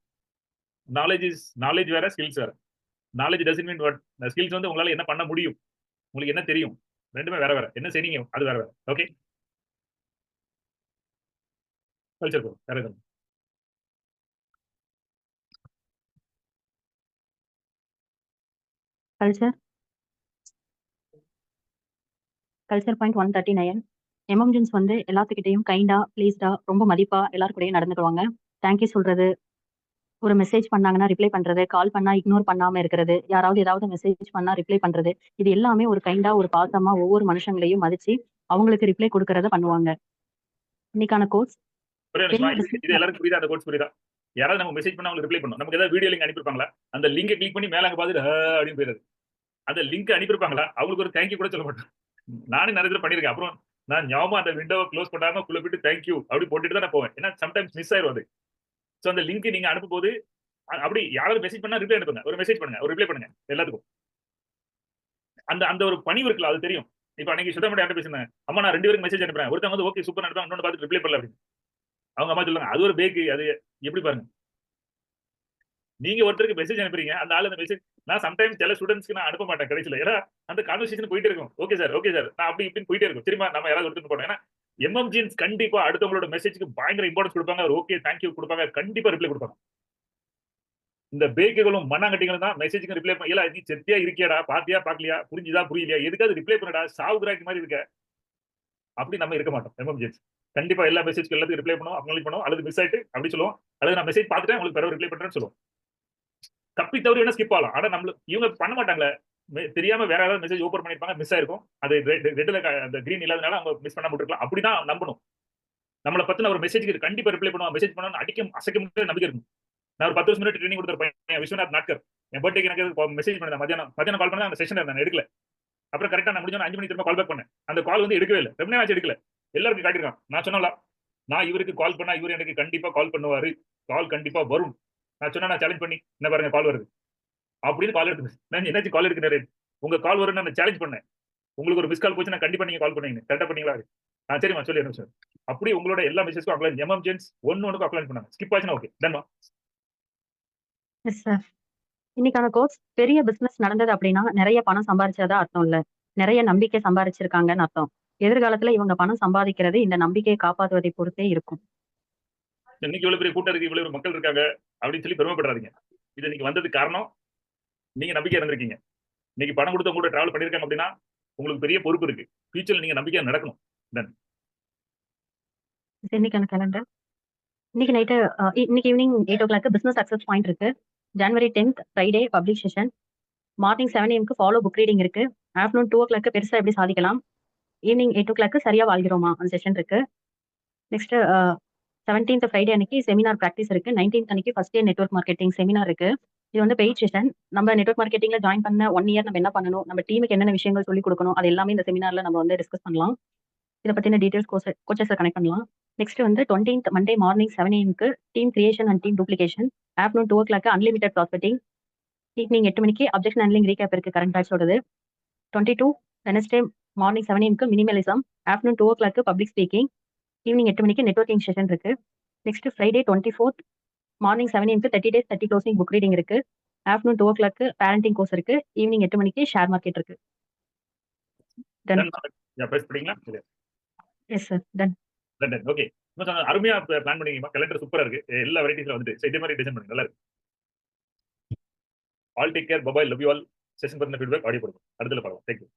D: நாலேஜ் வேற, ஸ்கில்ஸ் வேற. Knowledge doesn't mean what, skills வந்து உங்களால என்ன பண்ண முடியும், உங்களுக்கு என்ன தெரியும், ரெண்டுமே வேற வேற. என்ன செய்றீங்க அது வேற வேற. ஓகே கல்ச்சர் வேற எதுவும்
K: கல்ச்சர் பாயிண்ட் 139. எமோஜன்ஸ் வந்து எல்லாத்துக்கிட்டையும் கைண்டா, ப்ளீஸ்டா, ரொம்ப மதிப்பா எல்லாருக்கூடயும் நடந்துக்குவாங்க. தேங்க்யூ சொல்றது, ஒரு மெசேஜ் பண்ணாங்கன்னா ரிப்ளை பண்றது, கால் பண்ணா இக்னோர் பண்ணாம இருக்கிறது, யாராவது ஏதாவது மெசேஜ் பண்ணா ரிப்ளை பண்றது, இது எல்லாமே ஒரு கைண்டா, ஒரு பாசமா ஒவ்வொரு மனுஷங்களையும் மதிச்சு அவங்களுக்கு ரிப்ளை கொடுக்கறத பண்ணுவாங்க. இன்னைக்கான கோர்ஸ்
D: இது எல்லாருக்கும் புரியுதா? அந்த கோர்ஸ் புரியுதா? யாராவது நம்ம மெசேஜ் பண்ணா அவங்களுக்கு ரிப்ளை பண்ணணும். நமக்கு ஏதாவது வீடியோ லிங்க் அனுப்பிருப்பாங்களா? அந்த லிங்கை கிளிக் பண்ணி மேல அங்க பார்த்துட்டு அப்படின்னு போயிருது. அந்த லிங்க் அனுப்பிருப்பாங்களா? அவங்களுக்கு ஒரு தேங்க்யூ கூட சொல்ல மாட்டேன். நானே நிறைய தடவை பண்ணிருக்கேன். அப்புறம் நான் ஞாபகம் அந்த விண்டோவை க்ளோஸ் பண்ணாம குள்ள போயிட்டு தேங்க்யூ அப்படி போட்டுட்டு தான் நான் போவேன். ஏன்னா சம்டைம்ஸ் மிஸ் ஆயிரும் அது. ஸோ அந்த லிங்க் நீங்க அனுப்பும்போது அப்படி யாராவது மெசேஜ் பண்ணா ரிப்ளை அனுப்புங்க, ஒரு மெசேஜ் பண்ணுங்க, ஒரு ரிப்ளை பண்ணுங்க எல்லாத்துக்கும். அந்த அந்த ஒரு பணிவு இருக்குல்ல, அது தெரியும். இப்போ அன்னைக்கு சுத்தமட்டி யார்ட்ட பேசினேன், அம்மா நான் 2 பேருக்கு மெசேஜ் அனுப்புறேன், ஒருத்தவங்க வந்து ஓகே சூப்பர் அனுப்புறேன், இன்னொன்று பார்த்துட்டு ரிப்ளை பண்ணல அப்படின்னு. அவங்க அம்மா சொல்லுங்க, அது ஒரு பேக்கு, அது எப்படி பாருங்க. நீங்க ஒருத்தருக்கு மெசேஜ் அனுப்புறீங்க, அந்த ஆள் அந்த மெசேஜ் நான் சம்டைம்ஸ் சில ஸ்டூடெண்ட்ஸ்க்கு நான் அனுப்ப மாட்டேன் கடைசியில். ஏன்னா அந்த கான்வர்சேஷன் போயிட்டே இருக்கும். ஓகே சார் நான் அப்படி இப்படின்னு போயிட்டே இருக்கும். திரும்ப நம்ம யாராவது ஒருத்தர் போனோம். ஏன்னா எம்எம்ஜின்ஸ் கண்டிப்பா அடுத்தவங்களோட மெசேஜ்க்கு பயங்கர இம்பார்ட்டன்ஸ் கொடுப்பாங்க. ஓகே தேங்க்யூ கொடுப்பாங்க, கண்டிப்பா ரிப்ளை கொடுப்பாங்க. இந்த பேக்குகளும் மண்ணாங்கட்டிகளும் தான் மெசேஜுக்கு ரிப்ளை பண்ண. நீ செத்தியா இருக்கியாடா, பாத்தியா பாக்கலையா, புரிஞ்சுதா புரியலையா, எதுக்காவது ரிப்ளை பண்ணடா, சாவுகிராக்கி மாதிரி இருக்க. அப்படி நம்ம இருக்க மாட்டோம். எம்எம்ஜின்ஸ் கண்டிப்பா எல்லா மெசேஜ்க்கு எல்லாத்துக்கும் ரிப்ளை பண்ணுவோம், அக்னாலஜ் பண்ணுவோம், அல்லது மிஸ் ஆயிட்டு அப்படி சொல்லுவோம், அல்லது நான் மெசேஜ் பார்த்துட்டேன் உங்களுக்கு பிறகு ரிப்ளை பண்றேன்னு சொல்லுவோம். தப்பி தவறி வேணா ஸ்கிப் ஆகலாம். ஆனா நம்ம இவங்க பண்ண மாட்டாங்களே, தெரியாம வேற ஏதாவது மெசேஜ் ஓப்பன் பண்ணிருப்பாங்க, மிஸ் ஆயிருக்கும். அது ரெட்ல அந்த கிரீன் இல்லாதனால அவங்க மிஸ் பண்ண முடிக்கலாம். அப்படிதான் நம்பணும். நம்மளை பத்தின ஒரு மெசேஜ்க்கு கண்டிப்பா ரிப்ளை பண்ணுவோம். மெசேஜ் பண்ணணும் அடிக்க அசைக்க முடியாத நம்பிக்கை இருக்கும். நான் ஒரு 10 வருஷம் முன்னாடி ட்ரைனிங் கொடுத்த பையன் விஸ்வநாத் நாட்கர், என் பர்த்டேக்கு எனக்கு மெசேஜ் பண்ணேன். மத்தியானம் கால் பண்ணா அந்த செஷன் நான் எடுக்கல. அப்புறம் கரெக்டா நான் முடிஞ்சோம் 5 மணி திரும்ப கால் பேக் பண்ணேன். அந்த கால் வந்து எடுக்கவே இல்லை. ரொம்ப நேரம் ஆச்சு எடுக்கல. எல்லாருக்கும் காட்டியிருக்கான். நான் சொன்னல, நான் இவருக்கு கால் பண்ணா இவர் எனக்கு கண்டிப்பா கால் பண்ணுவாரு, கால் கண்டிப்பா வரும். நான் சொன்னா நான் சேலஞ்ச் பண்ணி என்ன பாருங்க கால் வருது அப்படின்னு கால் எடுத்து நான் என்னாச்சு கால் எடுக்கிறேன், உங்க கால் வரும்னு நான் சேலஞ்ச் பண்ணேன். உங்களுக்கு ஒரு மிஸ் கால் போச்சு, நான் கண்டிப்பா நீங்க கால் பண்ணீங்க, கரெக்டா பண்ணீங்களா? சரிம்மா சொல்லிடுறேன் சார். அப்படி உங்களோட எல்லா மெசேஜ்க்கும் அக்லான் எமர்ஜென்ஸ் ஒன்னுக்கு அக்லான் பண்ணாங்க. ஸ்கிப் ஆச்சுன்னா ஓகே டன்மா.
K: Yes sir. இன்னைக்கான கோர்ஸ் பெரிய பிசினஸ் நடந்தது அப்படின்னா நிறைய பணம் சம்பாதிச்சதா அர்த்தம் இல்ல, நிறைய நம்பிக்கை சம்பாதிச்சிருக்காங்கன்னு அர்த்தம். எதிர்காலத்துல இவங்க பணம் சம்பாதிக்கிறது இந்த நம்பிக்கையை காப்பாற்றுவதை பொறுத்தே இருக்கும்.
D: இன்னைக்கு இவ்வளவு பெரிய கூட்டம் இருக்கு, இவ்வளவு மக்கள் இருக்காங்க அப்படின்னு சொல்லி பெருமைப்படாதீங்க. இது இன்னைக்கு வந்ததுக்கு காரணம் நீங்க நம்பிக்கை இருந்திருக்கீங்க. இன்னைக்கு பணம் கொடுத்த கூட டிராவல் பண்ணிருக்காங்க அப்படின்னா உங்களுக்கு பெரிய பொறுப்பு இருக்கு. ஃபியூச்சர்ல நீங்க நம்பிக்கையா நடக்கணும்.
K: இன்னைக்கான கேலண்டர் இன்னைக்கு நைட்டு இன்னைக்கு evening 8 o'clock business success point இருக்கு. ஜனவரி 10th Friday public session. Morning 7 AM follow book reading இருக்கு. ஆஃப்டர்நூன் 2 o'clock பெருசா எப்படி சாதிக்கலாம். ஈவினிங் 8 o'clock சரியா வாழ்கிறோமா அந்த செஷன் இருக்கு. நெக்ஸ்ட் 17th ஃப்ரைடே அன்னைக்கு செமினார் ப்ராக்டிஸ் இருக்கு. 19th அன்னைக்கு first year network marketing seminar இருக்கு. இது வந்து பெய்ட் செஷன். நம்ம நெட்வொர்க் மார்க்கெட்டிங்ல ஜாயின் பண்ண 1 year நம்ம என்ன பண்ணணும், நம்ம டீமுக்கு என்னென்ன விஷயங்கள் சொல்லி கொடுக்கணும், அது எல்லாமே இந்த செமினார்ல நம்ம வந்து டிஸ்கஸ் பண்ணலாம். இதை பத்தின டீடைல்ஸ் கோச்சஸை கனெக்ட் பண்ணலாம். நெக்ஸ்ட் வந்து 20th Monday morning 7 AM team creation and team duplication. Afternoon 2 o'clock unlimited prospecting. Evening 8 மணிக்கு அப்ஜெக்ஷன் ஹேண்ட்லிங் ரீகேப் இருக்கு கரண்ட் பேட்சோடது. 22 Wednesday morning 7 AM minimalism. Afternoon 2 o'clock public speaking. Evening 8 மணிக்கு நெட்வொர்க்கிங் செஷன் இருக்கு. Next Friday 24th morning 7 AM 30 days 30 closing book reading இருக்கு. Afternoon 2 o'clock parenting course இருக்கு. Evening 8 மணிக்கு share market இருக்கு. Done. Yes sir done.
D: Okay, அருமையா plan பண்ணிருக்கீங்க. Calendar சூப்பரா இருக்கு. எல்லா வெரைட்டிஸ்ல வந்துட்டு இதே மாதிரி டிசைன் பண்ணுங்க. நல்லா இருக்கு. All take care. Bye bye. Love you all. Session பத்தின ஃபீட்பேக் ஆடியோ கொடுங்க. அடுத்துல பார்க்கலாம். தேங்க்யூ.